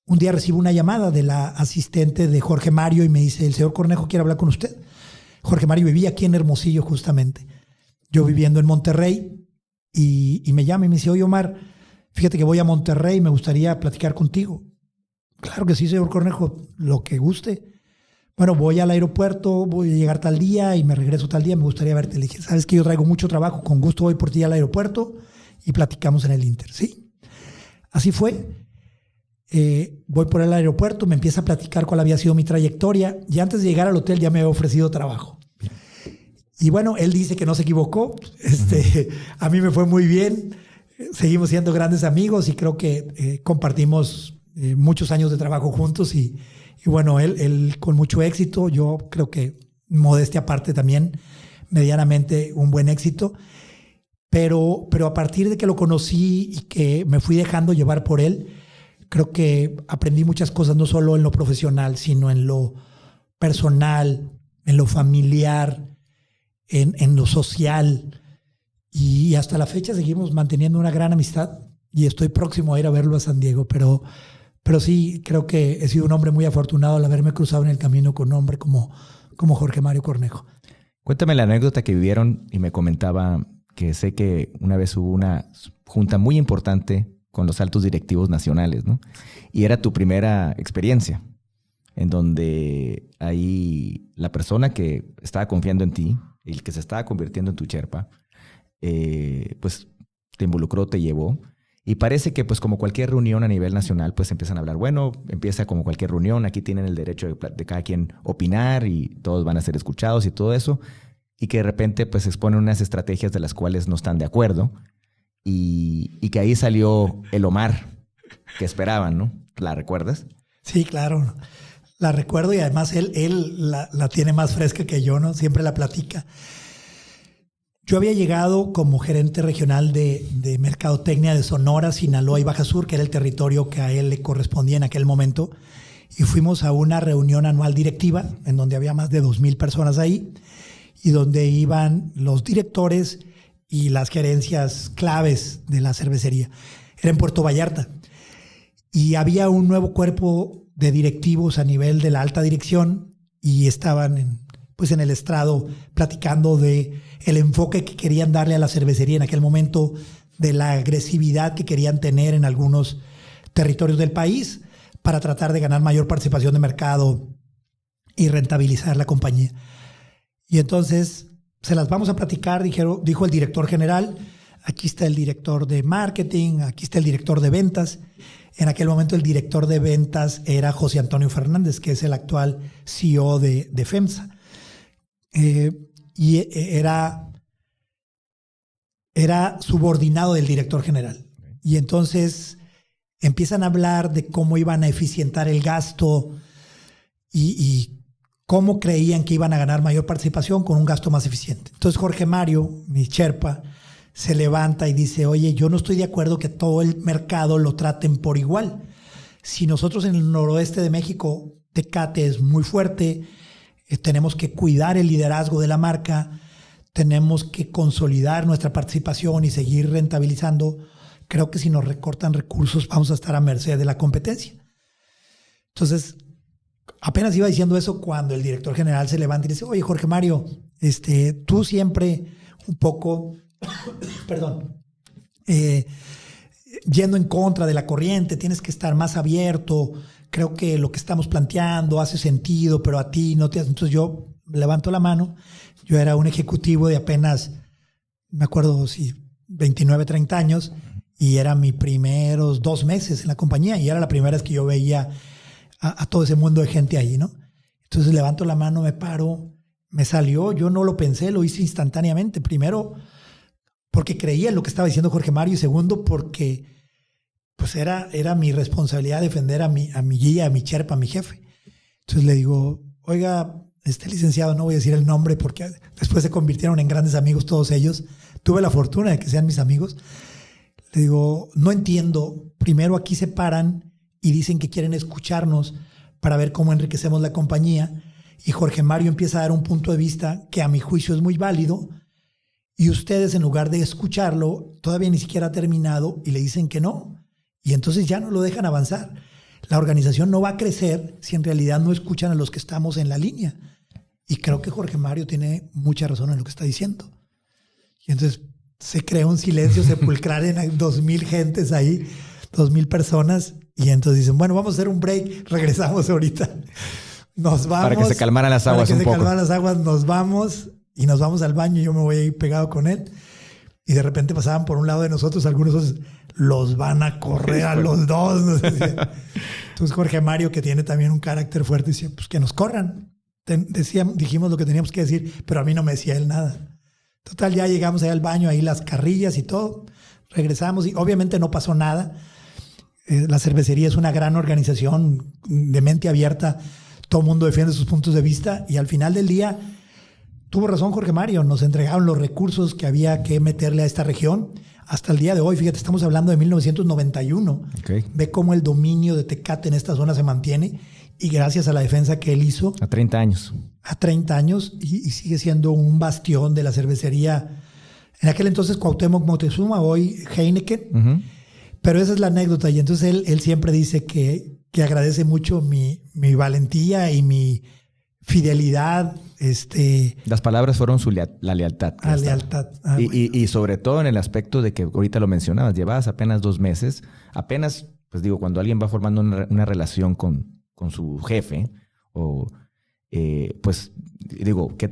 un día recibo una llamada de la asistente de Jorge Mario y me dice, el señor Cornejo quiere hablar con usted. Jorge Mario vivía aquí en Hermosillo justamente, yo viviendo en Monterrey, y me llama y me dice, oye Omar, fíjate que voy a Monterrey y me gustaría platicar contigo. Claro que sí, señor Cornejo, lo que guste. Bueno, voy al aeropuerto, voy a llegar tal día y me regreso tal día, me gustaría verte. Le dije, sabes que yo traigo mucho trabajo, con gusto voy por ti al aeropuerto y platicamos en el Inter, ¿sí? Así fue. Voy por el aeropuerto, me empieza a platicar cuál había sido mi trayectoria y antes de llegar al hotel ya me había ofrecido trabajo. Y bueno, él dice que no se equivocó. A mí me fue muy bien. Seguimos siendo grandes amigos y creo que compartimos muchos años de trabajo juntos y bueno, él con mucho éxito. Yo creo que modestia aparte también, medianamente un buen éxito. Pero a partir de que lo conocí y que me fui dejando llevar por él, creo que aprendí muchas cosas, no solo en lo profesional, sino en lo personal, en lo familiar, en lo social. Y hasta la fecha seguimos manteniendo una gran amistad y estoy próximo a ir a verlo a San Diego. Pero sí, creo que he sido un hombre muy afortunado al haberme cruzado en el camino con un hombre como Jorge Mario Cornejo. Cuéntame la anécdota que vivieron y me comentaba que sé que una vez hubo una junta muy importante con los altos directivos nacionales, ¿no? Y era tu primera experiencia, en donde ahí la persona que estaba confiando en ti, el que se estaba convirtiendo en tu Sherpa, pues te involucró, te llevó. Y parece que pues como cualquier reunión a nivel nacional, pues empiezan a hablar, bueno, empieza como cualquier reunión, aquí tienen el derecho de cada quien opinar y todos van a ser escuchados y todo eso. Y que de repente pues exponen unas estrategias de las cuales no están de acuerdo y que ahí salió el Omar que esperaban, ¿no? ¿La recuerdas? Sí, claro. La recuerdo y además él la tiene más fresca que yo, ¿no? Siempre la platica. Yo había llegado como gerente regional de Mercadotecnia de Sonora, Sinaloa y Baja Sur, que era el territorio que a él le correspondía en aquel momento. Y fuimos a una reunión anual directiva en donde había más de 2,000 personas ahí y donde iban los directores y las gerencias claves de la cervecería. Era en Puerto Vallarta. Y había un nuevo cuerpo de directivos a nivel de la alta dirección y estaban en el estrado platicando de el enfoque que querían darle a la cervecería en aquel momento, de la agresividad que querían tener en algunos territorios del país para tratar de ganar mayor participación de mercado y rentabilizar la compañía. Y entonces se las vamos a platicar, dijo el director general, aquí está el director de marketing, aquí está el director de ventas. En aquel momento el director de ventas era José Antonio Fernández, que es el actual CEO de FEMSA. Y era subordinado del director general. Y entonces empiezan a hablar de cómo iban a eficientar el gasto y cómo creían que iban a ganar mayor participación con un gasto más eficiente. Entonces Jorge Mario, mi Sherpa, se levanta y dice, oye, yo no estoy de acuerdo que todo el mercado lo traten por igual. Si nosotros en el noroeste de México, Tecate es muy fuerte, tenemos que cuidar el liderazgo de la marca, tenemos que consolidar nuestra participación y seguir rentabilizando. Creo que si nos recortan recursos vamos a estar a merced de la competencia. Entonces, apenas iba diciendo eso cuando el director general se levanta y dice, oye, Jorge Mario, tú siempre un poco, yendo en contra de la corriente, tienes que estar más abierto. Creo que lo que estamos planteando hace sentido, pero a ti no te hace. Entonces yo levanto la mano. Yo era un ejecutivo de apenas, me acuerdo si 29, 30 años y era mis primeros 2 meses en la compañía y era la primera vez que yo veía a todo ese mundo de gente ahí, ¿no? Entonces levanto la mano, me paro, me salió, yo no lo pensé, lo hice instantáneamente. Primero, porque creía en lo que estaba diciendo Jorge Mario y segundo, porque pues era mi responsabilidad defender a mi guía, a mi Sherpa, a mi jefe. Entonces le digo, oiga, licenciado, no voy a decir el nombre porque después se convirtieron en grandes amigos todos ellos. Tuve la fortuna de que sean mis amigos. Le digo, no entiendo. Primero aquí se paran y dicen que quieren escucharnos para ver cómo enriquecemos la compañía. Y Jorge Mario empieza a dar un punto de vista que a mi juicio es muy válido. Y ustedes, en lugar de escucharlo, todavía ni siquiera ha terminado y le dicen que no. Y entonces ya no lo dejan avanzar. La organización no va a crecer si en realidad no escuchan a los que estamos en la línea. Y creo que Jorge Mario tiene mucha razón en lo que está diciendo. Y entonces se crea un silencio sepulcral en 2,000 gentes ahí, 2,000 personas. Y entonces dicen, bueno, vamos a hacer un break, regresamos ahorita. Nos vamos. Para que se calmaran las aguas un poco. Para que se calmaran las aguas, nos vamos y nos vamos al baño. Yo me voy a ir pegado con él. Y de repente pasaban por un lado de nosotros, algunos los van a correr a los dos. ¿No? Entonces Jorge Mario, que tiene también un carácter fuerte, decía, pues que nos corran. Dijimos lo que teníamos que decir, pero a mí no me decía él nada. Total, ya llegamos ahí al baño, ahí las carrillas y todo. Regresamos y obviamente no pasó nada. La cervecería es una gran organización de mente abierta. Todo el mundo defiende sus puntos de vista y al final del día tuvo razón Jorge Mario. Nos entregaron los recursos que había que meterle a esta región. Hasta el día de hoy, fíjate, estamos hablando de 1991. Okay. Ve cómo el dominio de Tecate en esta zona se mantiene y gracias a la defensa que él hizo. A 30 años. A 30 años y sigue siendo un bastión de la cervecería. En aquel entonces Cuauhtémoc Moctezuma, hoy Heineken. Uh-huh. Pero esa es la anécdota y entonces él siempre dice que agradece mucho mi valentía y mi fidelidad. Las palabras fueron la lealtad. La lealtad. Y sobre todo en el aspecto de que ahorita lo mencionabas, llevabas apenas 2 meses. Apenas, pues digo, cuando alguien va formando una relación con su jefe, o pues digo, ¿qué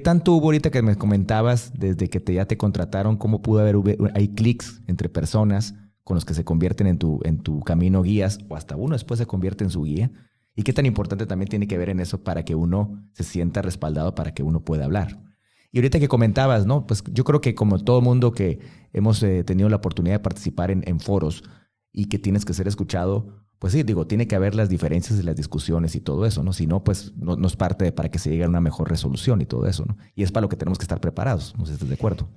tanto hubo ahorita que me comentabas desde que ya te contrataron? ¿Cómo pudo haber hay clics entre personas con los que se convierten en tu camino guías o hasta uno después se convierte en su guía? ¿Y qué tan importante también tiene que ver en eso para que uno se sienta respaldado, para que uno pueda hablar? Y ahorita que comentabas, ¿no? Pues yo creo que como todo mundo que hemos tenido la oportunidad de participar en foros y que tienes que ser escuchado, pues sí, digo, tiene que haber las diferencias y las discusiones y todo eso, ¿no? Si no, pues no es parte para que se llegue a una mejor resolución y todo eso, ¿no? Y es para lo que tenemos que estar preparados, no sé si estás de acuerdo.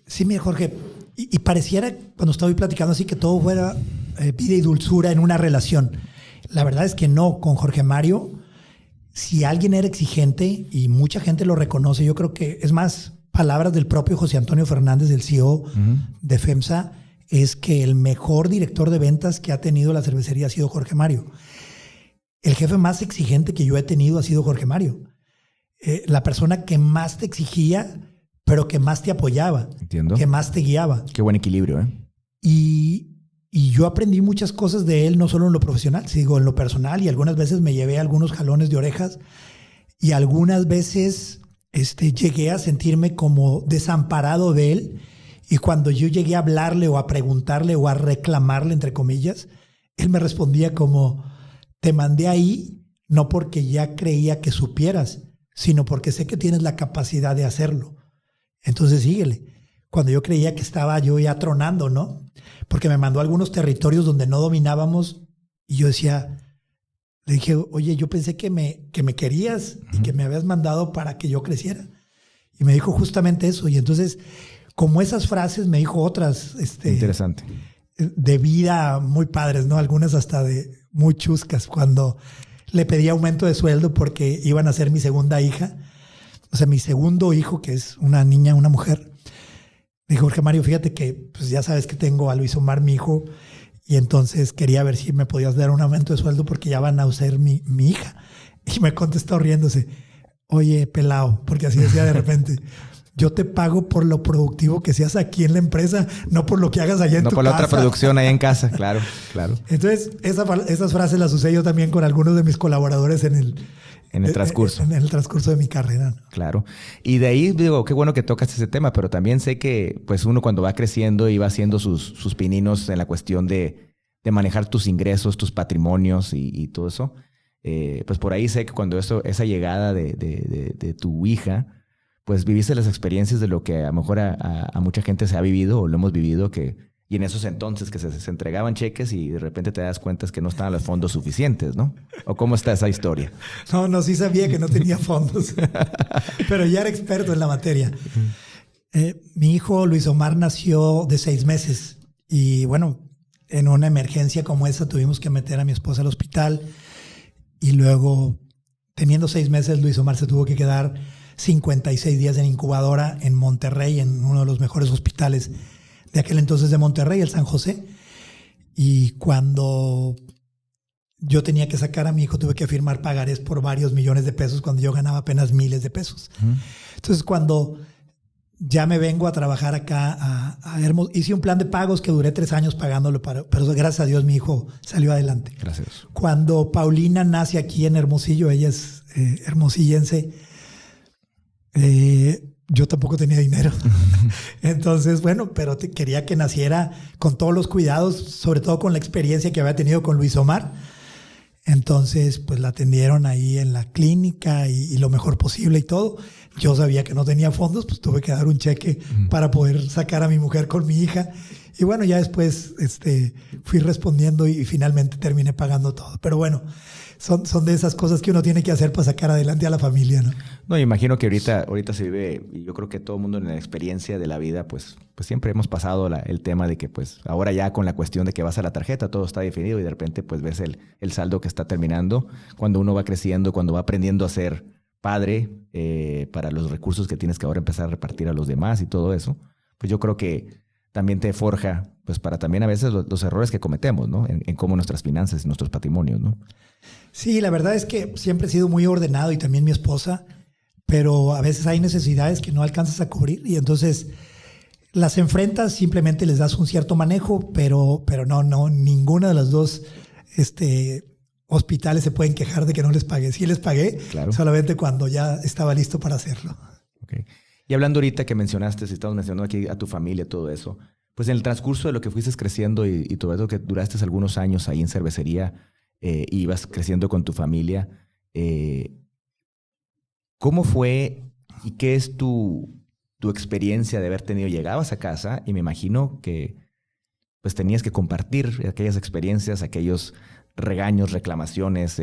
Sí, mira, Jorge, y pareciera cuando estaba platicando así que todo fuera vida y dulzura en una relación. La verdad es que no. Con Jorge Mario, si alguien era exigente y mucha gente lo reconoce, yo creo que, es más, palabras del propio José Antonio Fernández, el CEO uh-huh. de FEMSA, es que el mejor director de ventas que ha tenido la cervecería ha sido Jorge Mario. El jefe más exigente que yo he tenido ha sido Jorge Mario. La persona que más te exigía, pero que más te apoyaba. Entiendo. Que más te guiaba. Qué buen equilibrio, ¿eh? Y yo aprendí muchas cosas de él, no solo en lo profesional, sino en lo personal. Y algunas veces me llevé algunos jalones de orejas. Y algunas veces llegué a sentirme como desamparado de él. Y cuando yo llegué a hablarle o a preguntarle o a reclamarle, entre comillas, él me respondía como, te mandé ahí no porque ya creía que supieras, sino porque sé que tienes la capacidad de hacerlo. Entonces síguele. Cuando yo creía que estaba yo ya tronando, ¿no? Porque me mandó a algunos territorios donde no dominábamos y yo decía, le dije, oye, yo pensé que me querías y que me habías mandado para que yo creciera. Y me dijo justamente eso. Y entonces, como esas frases, me dijo otras. Interesante. De vida muy padres, ¿no? Algunas hasta de muy chuscas. Cuando le pedí aumento de sueldo porque iban a ser mi segunda hija. O sea, mi segundo hijo, que es una niña, una mujer. Me dijo, Jorge Mario, fíjate que pues ya sabes que tengo a Luis Omar, mi hijo, y entonces quería ver si me podías dar un aumento de sueldo porque ya van a ser mi hija. Y me contestó riéndose, oye, pelao, porque así decía de repente, yo te pago por lo productivo que seas aquí en la empresa, no por lo que hagas allá en tu casa. No por la otra producción allá en casa, claro. Entonces, esas frases las usé yo también con algunos de mis colaboradores en el transcurso. En el transcurso de mi carrera, ¿no? Claro. Y de ahí digo, qué bueno que tocas ese tema, pero también sé que pues uno cuando va creciendo y va haciendo sus pininos en la cuestión de manejar tus ingresos, tus patrimonios y todo eso, pues por ahí sé que cuando esa llegada de tu hija, pues viviste las experiencias de lo que a lo mejor a mucha gente se ha vivido o lo hemos vivido, y en esos entonces que se entregaban cheques y de repente te das cuenta que no estaban los fondos suficientes, ¿no? ¿O cómo está esa historia? No, sí sabía que no tenía fondos, pero ya era experto en la materia. Mi hijo Luis Omar nació de 6 meses y bueno, en una emergencia como esa tuvimos que meter a mi esposa al hospital y luego, teniendo 6 meses, Luis Omar se tuvo que quedar 56 días en incubadora en Monterrey, en uno de los mejores hospitales de aquel entonces de Monterrey, el San José. Y cuando yo tenía que sacar a mi hijo, tuve que firmar pagarés por varios millones de pesos cuando yo ganaba apenas miles de pesos. Entonces, cuando ya me vengo a trabajar acá a Hermosillo, hice un plan de pagos que duré 3 años pagándolo, pero gracias a Dios mi hijo salió adelante. Gracias. Cuando Paulina nace aquí en Hermosillo, ella es hermosillense, yo tampoco tenía dinero. Entonces, bueno, pero quería que naciera con todos los cuidados, sobre todo con la experiencia que había tenido con Luis Omar. Entonces, pues la atendieron ahí en la clínica y lo mejor posible y todo. Yo sabía que no tenía fondos, pues tuve que dar un cheque para poder sacar a mi mujer con mi hija. Y bueno, ya después fui respondiendo y finalmente terminé pagando todo. Pero bueno, son de esas cosas que uno tiene que hacer para sacar adelante a la familia, ¿no? No, imagino que ahorita se vive, y yo creo que todo el mundo en la experiencia de la vida, pues siempre hemos pasado el tema de que pues ahora ya con la cuestión de que vas a la tarjeta, todo está definido y de repente pues ves el saldo que está terminando. Cuando uno va creciendo, cuando va aprendiendo a ser padre, para los recursos que tienes que ahora empezar a repartir a los demás y todo eso, pues yo creo que también te forja, pues para también a veces los errores que cometemos, ¿no? En cómo nuestras finanzas y nuestros patrimonios, ¿no? Sí, la verdad es que siempre he sido muy ordenado y también mi esposa, pero a veces hay necesidades que no alcanzas a cubrir y entonces las enfrentas, simplemente les das un cierto manejo, pero no, ninguna de las dos hospitales se pueden quejar de que no les pagué. Sí les pagué, claro, solamente cuando ya estaba listo para hacerlo. Okay. Y hablando ahorita que mencionaste, si estamos mencionando aquí a tu familia, todo eso, pues en el transcurso de lo que fuiste creciendo y todo eso que duraste algunos años ahí en cervecería, y ibas creciendo con tu familia, ¿cómo fue y qué es tu experiencia de haber tenido? Llegabas a casa y me imagino que pues tenías que compartir aquellas experiencias, aquellos regaños, reclamaciones,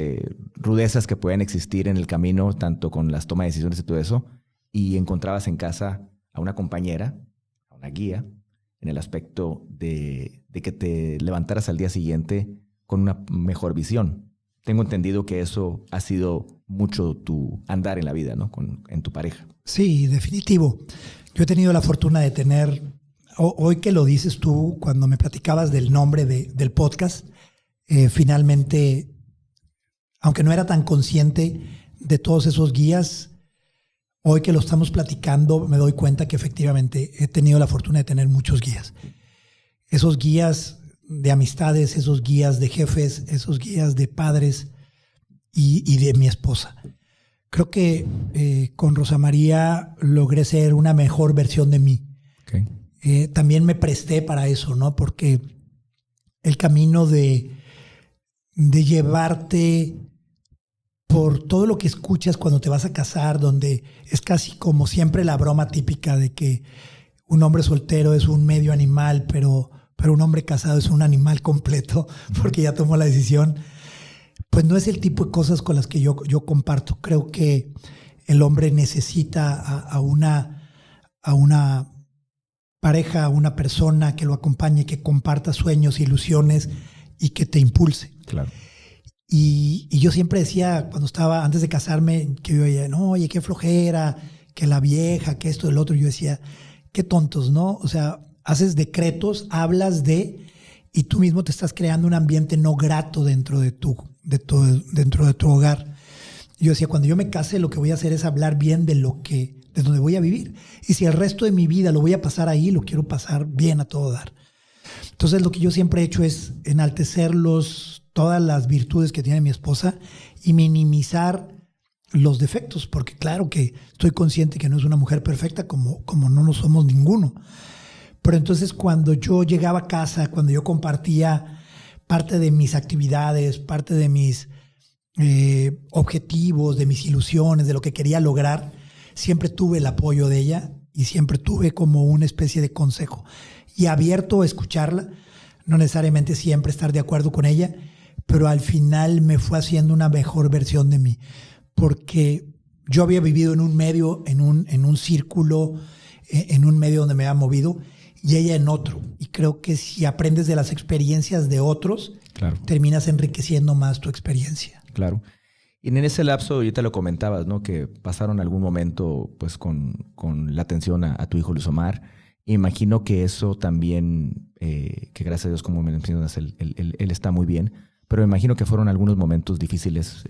rudezas que pueden existir en el camino, tanto con las tomas de decisiones y todo eso, y encontrabas en casa a una compañera, a una guía, en el aspecto de que te levantaras al día siguiente con una mejor visión. Tengo entendido que eso ha sido mucho tu andar en la vida, ¿no? En tu pareja. Sí, definitivo. Yo he tenido la fortuna de tener, hoy que lo dices tú, cuando me platicabas del nombre del podcast, finalmente, aunque no era tan consciente de todos esos guías, hoy que lo estamos platicando me doy cuenta que efectivamente he tenido la fortuna de tener muchos guías. Esos guías de amistades, esos guías de jefes, esos guías de padres y de mi esposa. Creo que con Rosa María logré ser una mejor versión de mí. Okay. También me presté para eso, ¿no? Porque el camino de llevarte por todo lo que escuchas cuando te vas a casar, donde es casi como siempre la broma típica de que un hombre soltero es un medio animal, pero un hombre casado es un animal completo porque ya tomó la decisión. Pues no es el tipo de cosas con las que yo comparto. Creo que el hombre necesita a una pareja, a una persona que lo acompañe, que comparta sueños, ilusiones y que te impulse. Claro. Y yo siempre decía, cuando estaba antes de casarme, que yo decía, no, oye, qué flojera, que la vieja, que esto, el otro. Yo decía, qué tontos, ¿no? O sea, haces decretos, hablas y tú mismo te estás creando un ambiente no grato dentro de tu hogar. Yo decía, cuando yo me case, lo que voy a hacer es hablar bien de de donde voy a vivir. Y si el resto de mi vida lo voy a pasar ahí, lo quiero pasar bien a todo dar. Entonces lo que yo siempre he hecho es enaltecer todas las virtudes que tiene mi esposa y minimizar los defectos, porque claro que estoy consciente que no es una mujer perfecta como no lo somos ninguno. Pero entonces cuando yo llegaba a casa, cuando yo compartía parte de mis actividades, parte de mis objetivos, de mis ilusiones, de lo que quería lograr, siempre tuve el apoyo de ella y siempre tuve como una especie de consejo y abierto a escucharla, no necesariamente siempre estar de acuerdo con ella, pero al final me fue haciendo una mejor versión de mí, porque yo había vivido en un medio, en un círculo, en un medio donde me había movido, y ella en otro. Y creo que si aprendes de las experiencias de otros, claro, terminas enriqueciendo más tu experiencia. Claro. Y en ese lapso, ahorita lo comentabas, ¿no? Que pasaron algún momento pues con la atención a tu hijo Luis Omar. Imagino que eso también, que gracias a Dios, como me mencionas, él está muy bien, pero me imagino que fueron algunos momentos difíciles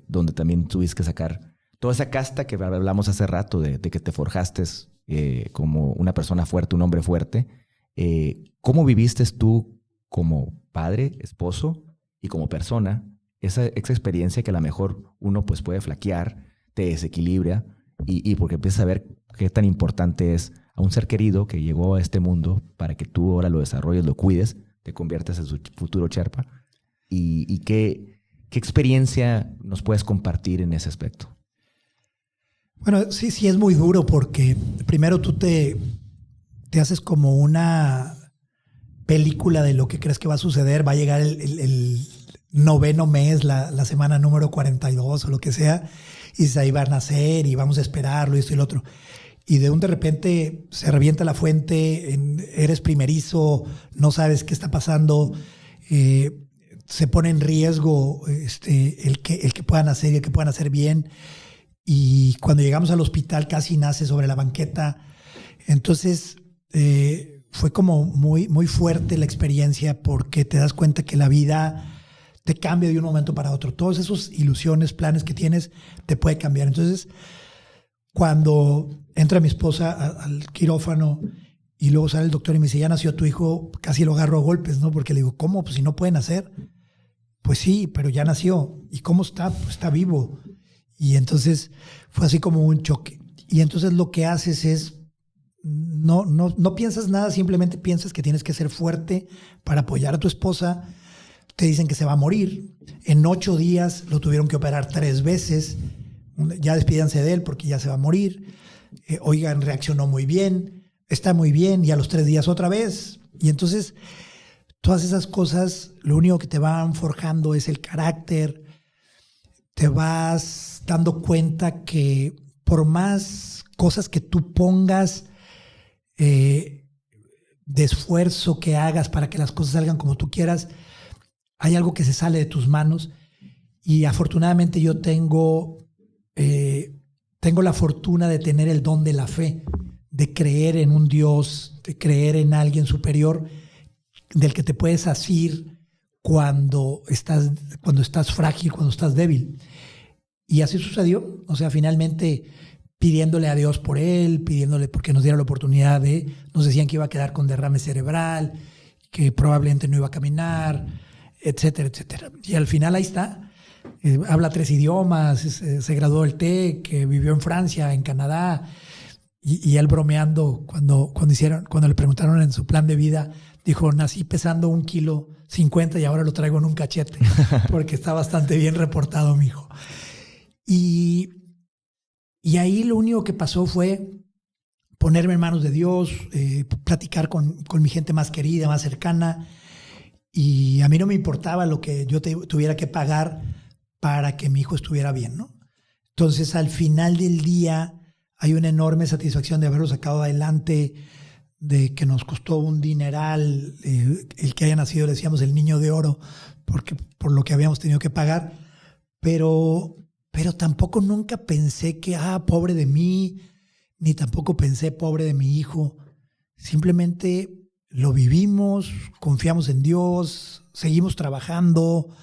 donde también tuviste que sacar toda esa casta que hablamos hace rato de que te forjaste como una persona fuerte, un hombre fuerte. ¿Cómo viviste tú como padre, esposo y como persona esa experiencia que a lo mejor uno pues puede flaquear, te desequilibra y porque empiezas a ver qué tan importante es a un ser querido que llegó a este mundo para que tú ahora lo desarrolles, lo cuides, te conviertas en su futuro Sherpa? ¿Y qué experiencia nos puedes compartir en ese aspecto? Bueno, sí es muy duro porque primero tú te haces como una película de lo que crees que va a suceder. Va a llegar el noveno mes, la semana número 42 o lo que sea, y ahí va a nacer y vamos a esperarlo y esto y lo otro. Y de repente se revienta la fuente, eres primerizo, no sabes qué está pasando, se pone en riesgo el que puedan nacer y el que puedan hacer bien. Y cuando llegamos al hospital casi nace sobre la banqueta. Entonces fue como muy, muy fuerte la experiencia porque te das cuenta que la vida te cambia de un momento para otro. Todas esas ilusiones, planes que tienes, te puede cambiar. Entonces, cuando entra mi esposa al quirófano y luego sale el doctor y me dice, ya nació tu hijo, casi lo agarro a golpes, ¿no? Porque le digo, ¿cómo? Pues si no puede nacer. Pues sí, pero ya nació. ¿Y cómo está? Pues está vivo. Y entonces fue así como un choque. Y entonces lo que haces es, no piensas nada, simplemente piensas que tienes que ser fuerte para apoyar a tu esposa. Te dicen que se va a morir. En 8 días lo tuvieron que operar 3 veces. Ya despídanse de él porque ya se va a morir. Oigan, reaccionó muy bien, está muy bien, y a los 3 días otra vez. Y entonces todas esas cosas lo único que te van forjando es el carácter. Te vas dando cuenta que por más cosas que tú pongas de esfuerzo que hagas para que las cosas salgan como tú quieras, hay algo que se sale de tus manos. Y afortunadamente yo tengo la fortuna de tener el don de la fe, de creer en un Dios, de creer en alguien superior del que te puedes asir cuando estás frágil, cuando estás débil. Y así sucedió. O sea, finalmente pidiéndole a Dios por él, pidiéndole porque nos diera la oportunidad nos decían que iba a quedar con derrame cerebral, que probablemente no iba a caminar, etcétera, etcétera. Y al final ahí está. Habla 3 idiomas, se graduó del TEC, vivió en Francia, en Canadá, y él bromeando cuando le preguntaron en su plan de vida, dijo, nací pesando 1,50 kilos y ahora lo traigo en un cachete, porque está bastante bien reportado mi hijo. Y ahí lo único que pasó fue ponerme en manos de Dios, platicar con mi gente más querida, más cercana, y a mí no me importaba lo que yo tuviera que pagar para que mi hijo estuviera bien, ¿no? Entonces, al final del día, hay una enorme satisfacción de haberlo sacado adelante, de que nos costó un dineral, el que haya nacido, le decíamos, el niño de oro, por lo que habíamos tenido que pagar, pero tampoco nunca pensé que, pobre de mí, ni tampoco pensé, pobre de mi hijo. Simplemente lo vivimos, confiamos en Dios, seguimos trabajando,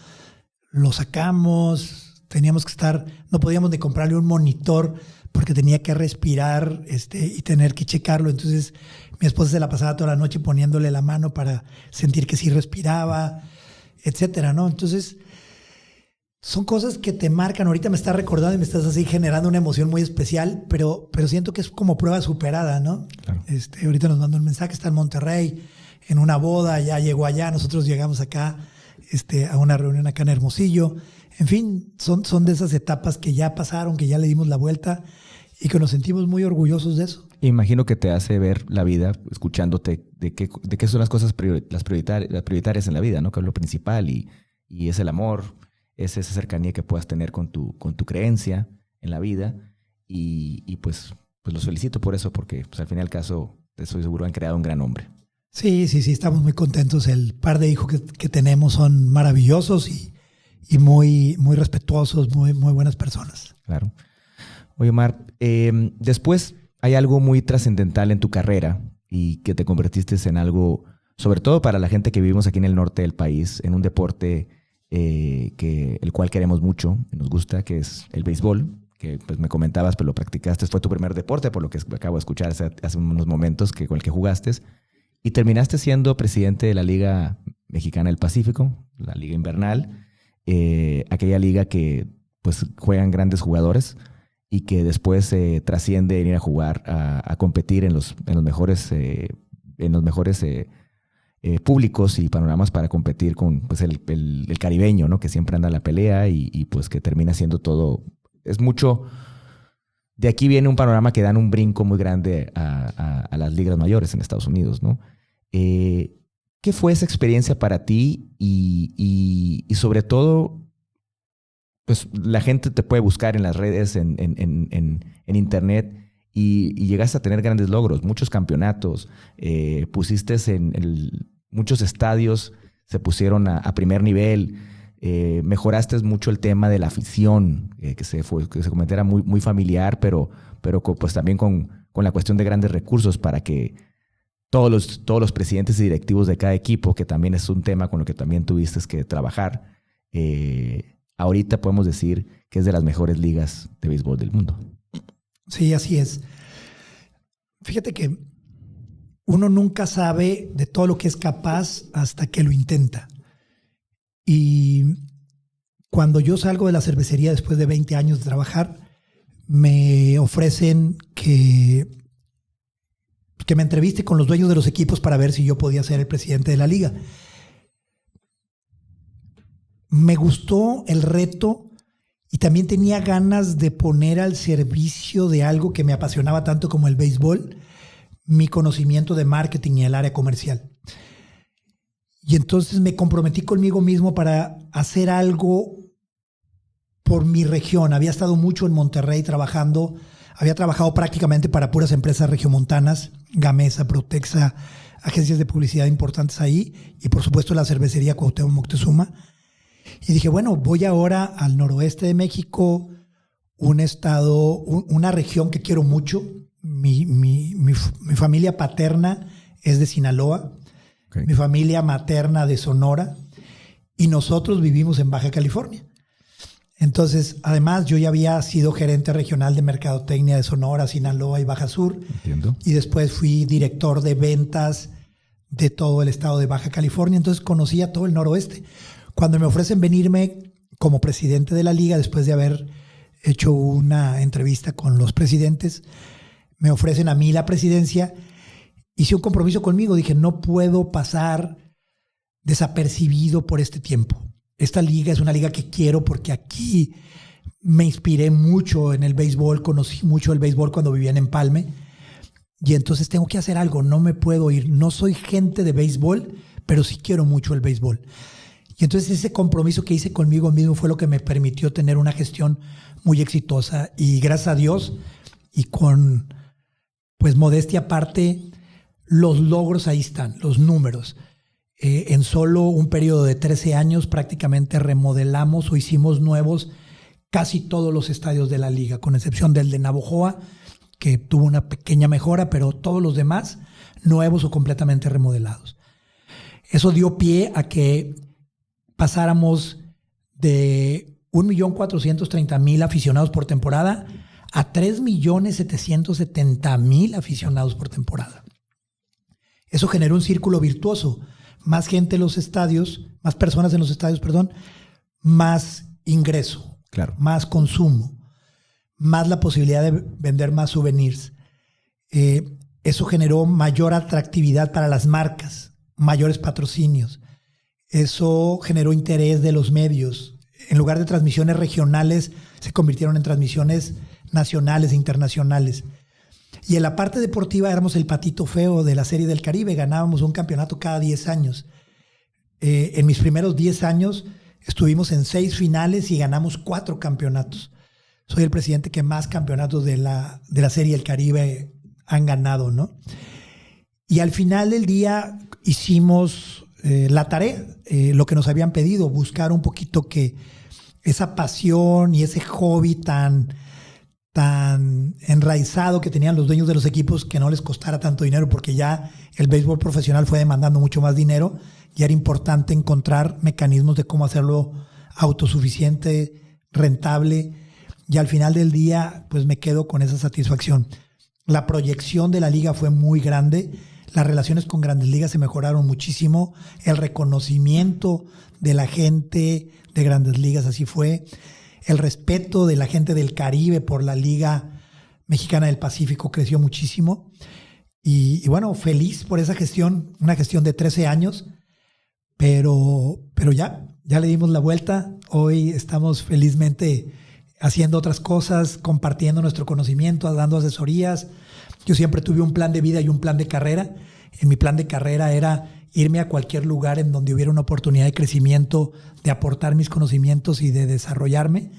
lo sacamos, teníamos que estar, no podíamos ni comprarle un monitor porque tenía que respirar y tener que checarlo. Entonces mi esposa se la pasaba toda la noche poniéndole la mano para sentir que sí respiraba, etcétera, ¿no? Entonces son cosas que te marcan. Ahorita me estás recordando y me estás así generando una emoción muy especial, pero siento que es como prueba superada, ¿no? Claro. Ahorita nos mandó un mensaje, está en Monterrey, en una boda, ya llegó allá, nosotros llegamos acá a una reunión acá en Hermosillo. En fin, son de esas etapas que ya pasaron, que ya le dimos la vuelta y que nos sentimos muy orgullosos de eso. Imagino que te hace ver la vida escuchándote de qué son las cosas las prioritarias en la vida, ¿no? Que es lo principal y es el amor, es esa cercanía que puedas tener con tu creencia en la vida y pues los felicito por eso porque pues, al fin y al caso, estoy seguro, han creado un gran hombre. Sí, estamos muy contentos. El par de hijos que tenemos son maravillosos y muy, muy respetuosos, muy, muy buenas personas. Claro. Oye, Omar, después hay algo muy trascendental en tu carrera y que te convertiste en algo, sobre todo para la gente que vivimos aquí en el norte del país, en un deporte el cual queremos mucho, nos gusta, que es el béisbol, que pues me comentabas, pero lo practicaste, fue tu primer deporte, por lo que acabo de escuchar hace unos momentos con el que jugaste, y terminaste siendo presidente de la Liga Mexicana del Pacífico, la Liga Invernal, aquella liga que pues juegan grandes jugadores y que después trasciende en ir a jugar, a competir en los mejores públicos y panoramas para competir con pues, el caribeño, ¿no? Que siempre anda a la pelea y pues que termina siendo todo. Es mucho. De aquí viene un panorama que dan un brinco muy grande a las ligas mayores en Estados Unidos, ¿no? ¿Qué fue esa experiencia para ti? Y sobre todo, pues la gente te puede buscar en las redes, en internet, y llegaste a tener grandes logros, muchos campeonatos, pusiste muchos estadios, se pusieron a primer nivel, mejoraste mucho el tema de la afición, que se comentara muy, muy familiar, pero pues también con la cuestión de grandes recursos para que todos los presidentes y directivos de cada equipo, que también es un tema con lo que también tuviste que trabajar, ahorita podemos decir que es de las mejores ligas de béisbol del mundo. Sí, así es. Fíjate que uno nunca sabe de todo lo que es capaz hasta que lo intenta. Y cuando yo salgo de la cervecería después de 20 años de trabajar, me ofrecen que me entreviste con los dueños de los equipos para ver si yo podía ser el presidente de la liga. Me gustó el reto y también tenía ganas de poner al servicio de algo que me apasionaba tanto como el béisbol, mi conocimiento de marketing y el área comercial. Y entonces me comprometí conmigo mismo para hacer algo por mi región. Había estado mucho en Monterrey trabajando, había trabajado prácticamente para puras empresas regiomontanas, Gamesa, Protexa, agencias de publicidad importantes ahí, y por supuesto la cervecería Cuauhtémoc Moctezuma. Y dije, bueno, voy ahora al noroeste de México, un estado, una región que quiero mucho. Mi familia paterna es de Sinaloa, okay. Mi familia materna de Sonora, y nosotros vivimos en Baja California. Entonces, además, yo ya había sido gerente regional de mercadotecnia de Sonora, Sinaloa y Baja Sur. Entiendo. Y después fui director de ventas de todo el estado de Baja California. Entonces conocía todo el noroeste. Cuando me ofrecen venirme como presidente de la liga, después de haber hecho una entrevista con los presidentes, me ofrecen a mí la presidencia. Hice un compromiso conmigo. Dije, no puedo pasar desapercibido por este tiempo. Esta liga es una liga que quiero porque aquí me inspiré mucho en el béisbol, conocí mucho el béisbol cuando vivía en Empalme, y entonces tengo que hacer algo, no me puedo ir. No soy gente de béisbol, pero sí quiero mucho el béisbol. Y entonces ese compromiso que hice conmigo mismo fue lo que me permitió tener una gestión muy exitosa, y gracias a Dios y con pues modestia aparte, los logros ahí están, los números. En solo un periodo de 13 años prácticamente remodelamos o hicimos nuevos casi todos los estadios de la liga, con excepción del de Navojoa, que tuvo una pequeña mejora, pero todos los demás nuevos o completamente remodelados. Eso dio pie a que pasáramos de 1.430.000 aficionados por temporada a 3.770.000 aficionados por temporada. Eso generó un círculo virtuoso. Más gente en los estadios, más personas en los estadios, más ingreso, claro, más consumo, más la posibilidad de vender más souvenirs. Eso generó mayor atractividad para las marcas, mayores patrocinios. Eso generó interés de los medios. En lugar de transmisiones regionales, se convirtieron en transmisiones nacionales e internacionales. Y en la parte deportiva éramos el patito feo de la Serie del Caribe. Ganábamos un campeonato cada 10 años. En mis primeros 10 años estuvimos en 6 finales y ganamos 4 campeonatos. Soy el presidente que más campeonatos de la Serie del Caribe han ganado, ¿no? Y al final del día hicimos la tarea, lo que nos habían pedido, buscar un poquito que esa pasión y ese hobby tan enraizado que tenían los dueños de los equipos, que no les costara tanto dinero, porque ya el béisbol profesional fue demandando mucho más dinero y era importante encontrar mecanismos de cómo hacerlo autosuficiente, rentable, y al final del día pues me quedo con esa satisfacción. La proyección de la liga fue muy grande, las relaciones con Grandes Ligas se mejoraron muchísimo, el reconocimiento de la gente de Grandes Ligas así fue, el respeto de la gente del Caribe por la Liga Mexicana del Pacífico creció muchísimo. Y bueno, feliz por esa gestión, una gestión de 13 años, pero ya le dimos la vuelta. Hoy estamos felizmente haciendo otras cosas, compartiendo nuestro conocimiento, dando asesorías. Yo siempre tuve un plan de vida y un plan de carrera. En mi plan de carrera era irme a cualquier lugar en donde hubiera una oportunidad de crecimiento, de aportar mis conocimientos y de desarrollarme.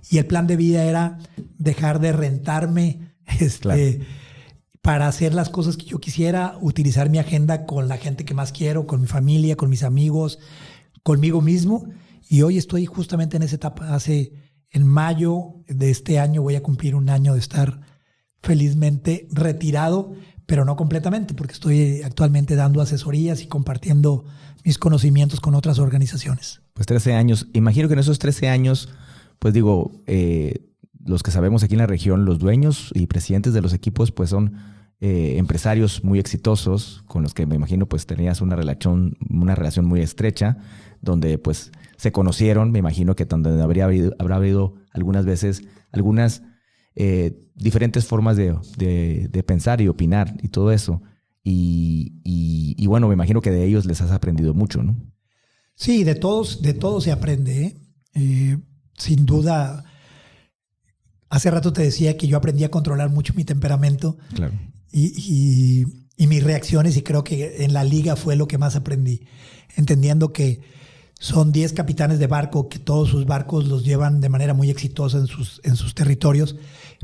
Y el plan de vida era dejar de rentarme claro, para hacer las cosas que yo quisiera, utilizar mi agenda con la gente que más quiero, con mi familia, con mis amigos, conmigo mismo. Y hoy estoy justamente en esa etapa. En mayo de este año voy a cumplir un año de estar felizmente retirado, pero no completamente, porque estoy actualmente dando asesorías y compartiendo mis conocimientos con otras organizaciones. Pues 13 años. Imagino que en esos 13 años, pues digo, los que sabemos aquí en la región, los dueños y presidentes de los equipos, pues son empresarios muy exitosos, con los que me imagino pues tenías una relación muy estrecha, donde pues se conocieron, me imagino que donde habrá habido algunas veces, algunas diferentes formas de pensar y opinar y todo eso. Y bueno, me imagino que de ellos les has aprendido mucho, ¿no? Sí, de todos se aprende, ¿eh? Sin duda. Hace rato te decía que yo aprendí a controlar mucho mi temperamento, claro, y mis reacciones, y creo que en la liga fue lo que más aprendí, entendiendo que son 10 capitanes de barco, que todos sus barcos los llevan de manera muy exitosa en sus territorios,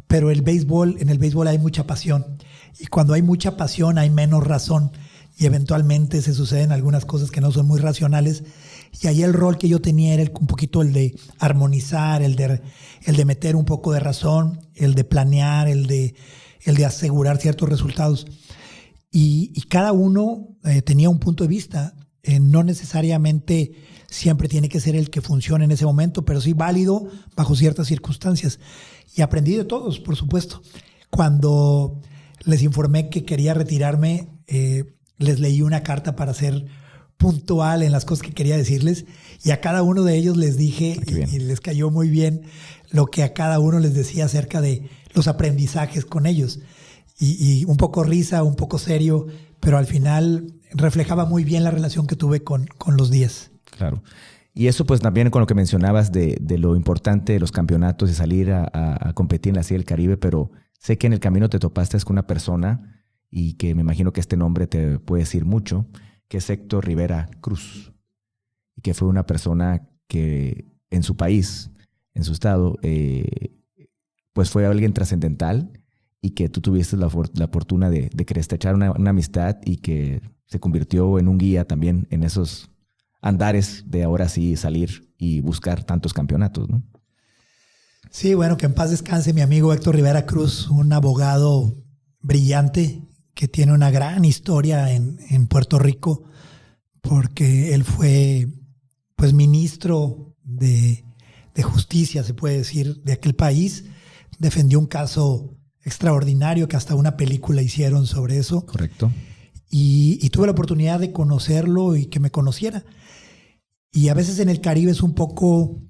pero en el béisbol hay mucha pasión, y cuando hay mucha pasión hay menos razón, y eventualmente se suceden algunas cosas que no son muy racionales. Y ahí el rol que yo tenía era un poquito el de armonizar, el de meter un poco de razón, el de planear, el de asegurar ciertos resultados. Y cada uno tenía un punto de vista. No necesariamente siempre tiene que ser el que funcione en ese momento, pero sí válido bajo ciertas circunstancias. Y aprendí de todos, por supuesto. Cuando les informé que quería retirarme, les leí una carta para ser puntual en las cosas que quería decirles, y a cada uno de ellos les dije, y les cayó muy bien lo que a cada uno les decía acerca de los aprendizajes con ellos, y un poco risa, un poco serio, pero al final reflejaba muy bien la relación que tuve con los 10. Claro. Y eso pues también con lo que mencionabas de lo importante de los campeonatos y salir a competir en la Serie del Caribe, pero sé que en el camino te topaste con una persona, y que me imagino que este nombre te puede decir mucho, que es Héctor Rivera Cruz, y que fue una persona que en su país, en su estado, pues fue alguien trascendental, y que tú tuviste la fortuna de que estrechar una amistad, y que se convirtió en un guía también en esos andares de ahora sí salir y buscar tantos campeonatos, ¿no? Sí, bueno, que en paz descanse mi amigo Héctor Rivera Cruz, un abogado brillante que tiene una gran historia en Puerto Rico, porque él fue pues ministro de justicia, se puede decir, de aquel país, defendió un caso extraordinario que hasta una película hicieron sobre eso. Correcto. Y tuve la oportunidad de conocerlo y que me conociera. Y a veces en el Caribe es un poco,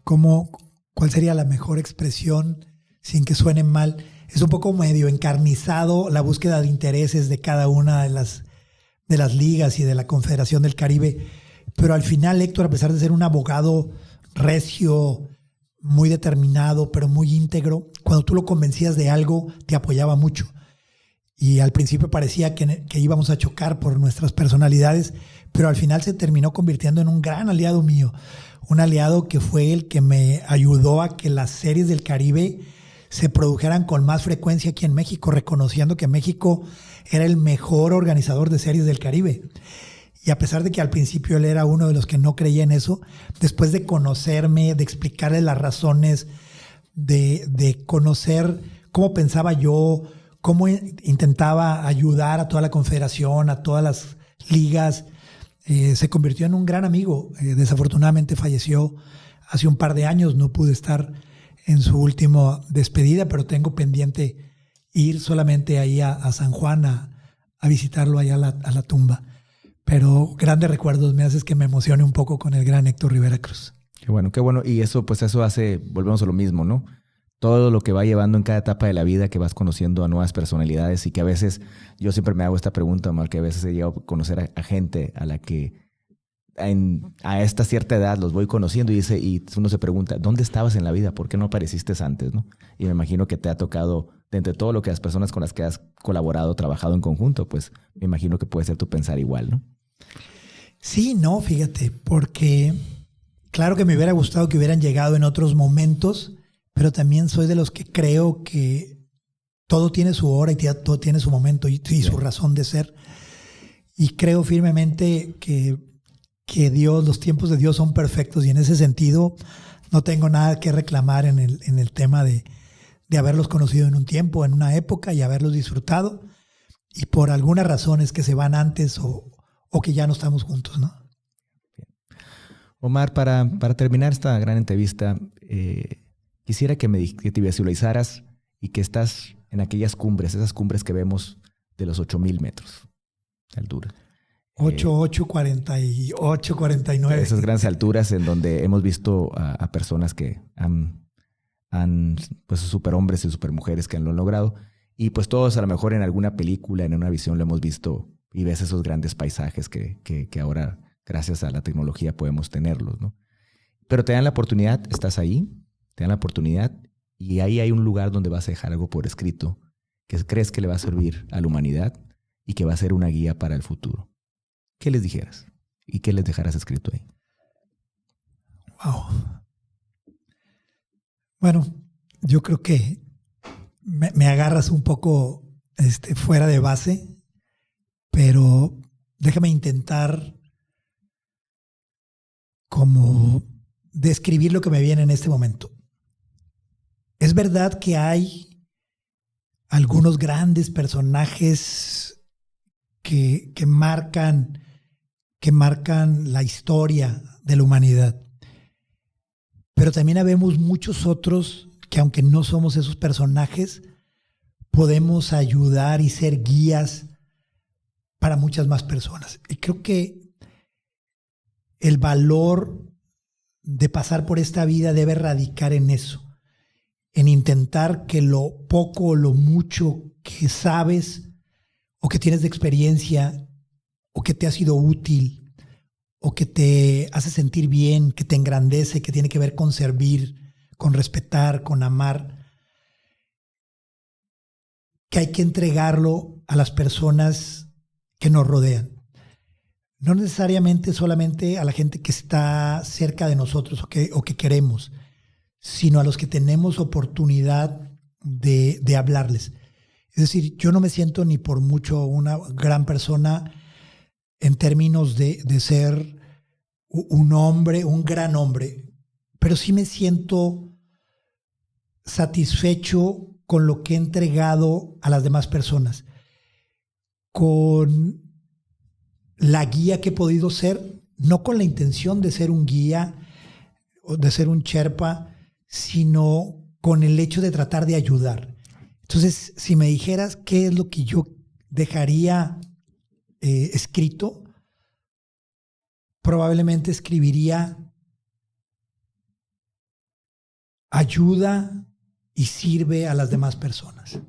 ¿cuál sería la mejor expresión sin que suene mal? Es un poco medio encarnizado la búsqueda de intereses de cada una de las ligas y de la Confederación del Caribe. Pero al final, Héctor, a pesar de ser un abogado recio, muy determinado, pero muy íntegro, cuando tú lo convencías de algo, te apoyaba mucho. Y al principio parecía que íbamos a chocar por nuestras personalidades, pero al final se terminó convirtiendo en un gran aliado mío. Un aliado que fue el que me ayudó a que las series del Caribe se produjeran con más frecuencia aquí en México, reconociendo que México era el mejor organizador de series del Caribe. Y a pesar de que al principio él era uno de los que no creía en eso, después de conocerme, de explicarle las razones, de conocer cómo pensaba yo, cómo intentaba ayudar a toda la confederación, a todas las ligas, se convirtió en un gran amigo. Desafortunadamente falleció hace un par de años, no pude estar en su última despedida, pero tengo pendiente ir solamente ahí a San Juan a visitarlo allá a la tumba. Pero grandes recuerdos, me haces que me emocione un poco con el gran Héctor Rivera Cruz. Qué bueno, qué bueno. Y eso, pues eso hace, volvemos a lo mismo, ¿no? Todo lo que va llevando en cada etapa de la vida, que vas conociendo a nuevas personalidades y que a veces, yo siempre me hago esta pregunta, Omar, que a veces he llegado a conocer a gente a la que a esta cierta edad los voy conociendo y uno se pregunta, ¿dónde estabas en la vida? ¿Por qué no apareciste antes, no? Y me imagino que te ha tocado, de entre todo lo que las personas con las que has colaborado, trabajado en conjunto, pues me imagino que puede ser tu pensar igual, ¿no? Sí, no, fíjate, porque claro que me hubiera gustado que hubieran llegado en otros momentos, pero también soy de los que creo que todo tiene su hora y todo tiene su momento y su razón de ser. Y creo firmemente que Dios, los tiempos de Dios son perfectos y en ese sentido no tengo nada que reclamar en el tema de haberlos conocido en un tiempo, en una época y haberlos disfrutado. Y por algunas razones que se van antes o que ya no estamos juntos, ¿no? Omar, para terminar esta gran entrevista, quisiera que te visualizaras y que estás en aquellas cumbres, esas cumbres que vemos de los 8,000 metros de altura. 8, 48, 49. Esas grandes alturas en donde hemos visto a personas que han pues superhombres y supermujeres que lo han logrado. Y pues todos a lo mejor en alguna película, en una visión lo hemos visto y ves esos grandes paisajes que ahora, gracias a la tecnología, podemos tenerlos, ¿no? Pero te dan la oportunidad, estás ahí, te dan la oportunidad y ahí hay un lugar donde vas a dejar algo por escrito que crees que le va a servir a la humanidad y que va a ser una guía para el futuro. ¿Qué les dijeras? ¿Y qué les dejarás escrito ahí? Wow. Bueno, yo creo que me agarras un poco fuera de base, pero déjame intentar como describir lo que me viene en este momento. Es verdad que hay algunos grandes personajes que marcan la historia de la humanidad. Pero también habemos muchos otros que, aunque no somos esos personajes, podemos ayudar y ser guías para muchas más personas. Y creo que el valor de pasar por esta vida debe radicar en eso, en intentar que lo poco o lo mucho que sabes o que tienes de experiencia o que te ha sido útil o que te hace sentir bien, que te engrandece, que tiene que ver con servir, con respetar, con amar, que hay que entregarlo a las personas que nos rodean. No necesariamente solamente a la gente que está cerca de nosotros o que queremos, sino a los que tenemos oportunidad de hablarles. Es decir, yo no me siento ni por mucho una gran persona en términos de ser un hombre, un gran hombre, pero sí me siento satisfecho con lo que he entregado a las demás personas, con la guía que he podido ser, no con la intención de ser un guía o de ser un Sherpa, sino con el hecho de tratar de ayudar. Entonces, si me dijeras qué es lo que yo dejaría escrito, probablemente escribiría ayuda y sirve a las demás personas.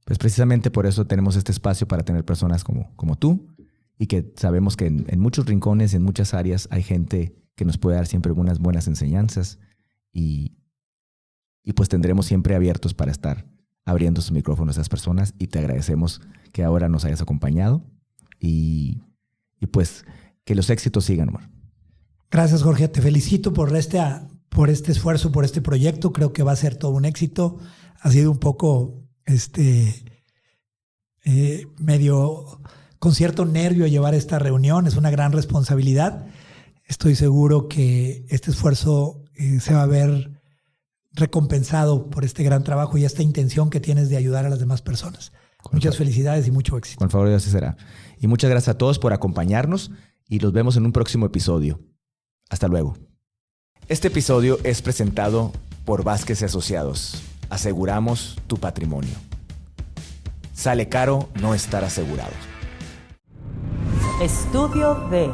Pues precisamente por eso tenemos este espacio para tener personas como tú, y que sabemos que en muchos rincones, en muchas áreas, hay gente que nos puede dar siempre unas buenas enseñanzas, y pues tendremos siempre abiertos para estar abriendo sus micrófonos a esas personas, y te agradecemos que ahora nos hayas acompañado, y pues que los éxitos sigan, Omar. Gracias, Jorge. Te felicito por este esfuerzo, por este proyecto. Creo que va a ser todo un éxito. Ha sido un poco medio con cierto nervio llevar esta reunión. Es una gran responsabilidad. Estoy seguro que este esfuerzo se va a ver recompensado por este gran trabajo y esta intención que tienes de ayudar a las demás personas. Muchas felicidades y mucho éxito. Con el favor de Dios, así será. Y muchas gracias a todos por acompañarnos, y los vemos en un próximo episodio. Hasta luego. Este episodio es presentado por Vázquez y Asociados. Aseguramos tu patrimonio. Sale caro no estar asegurado. Estudio de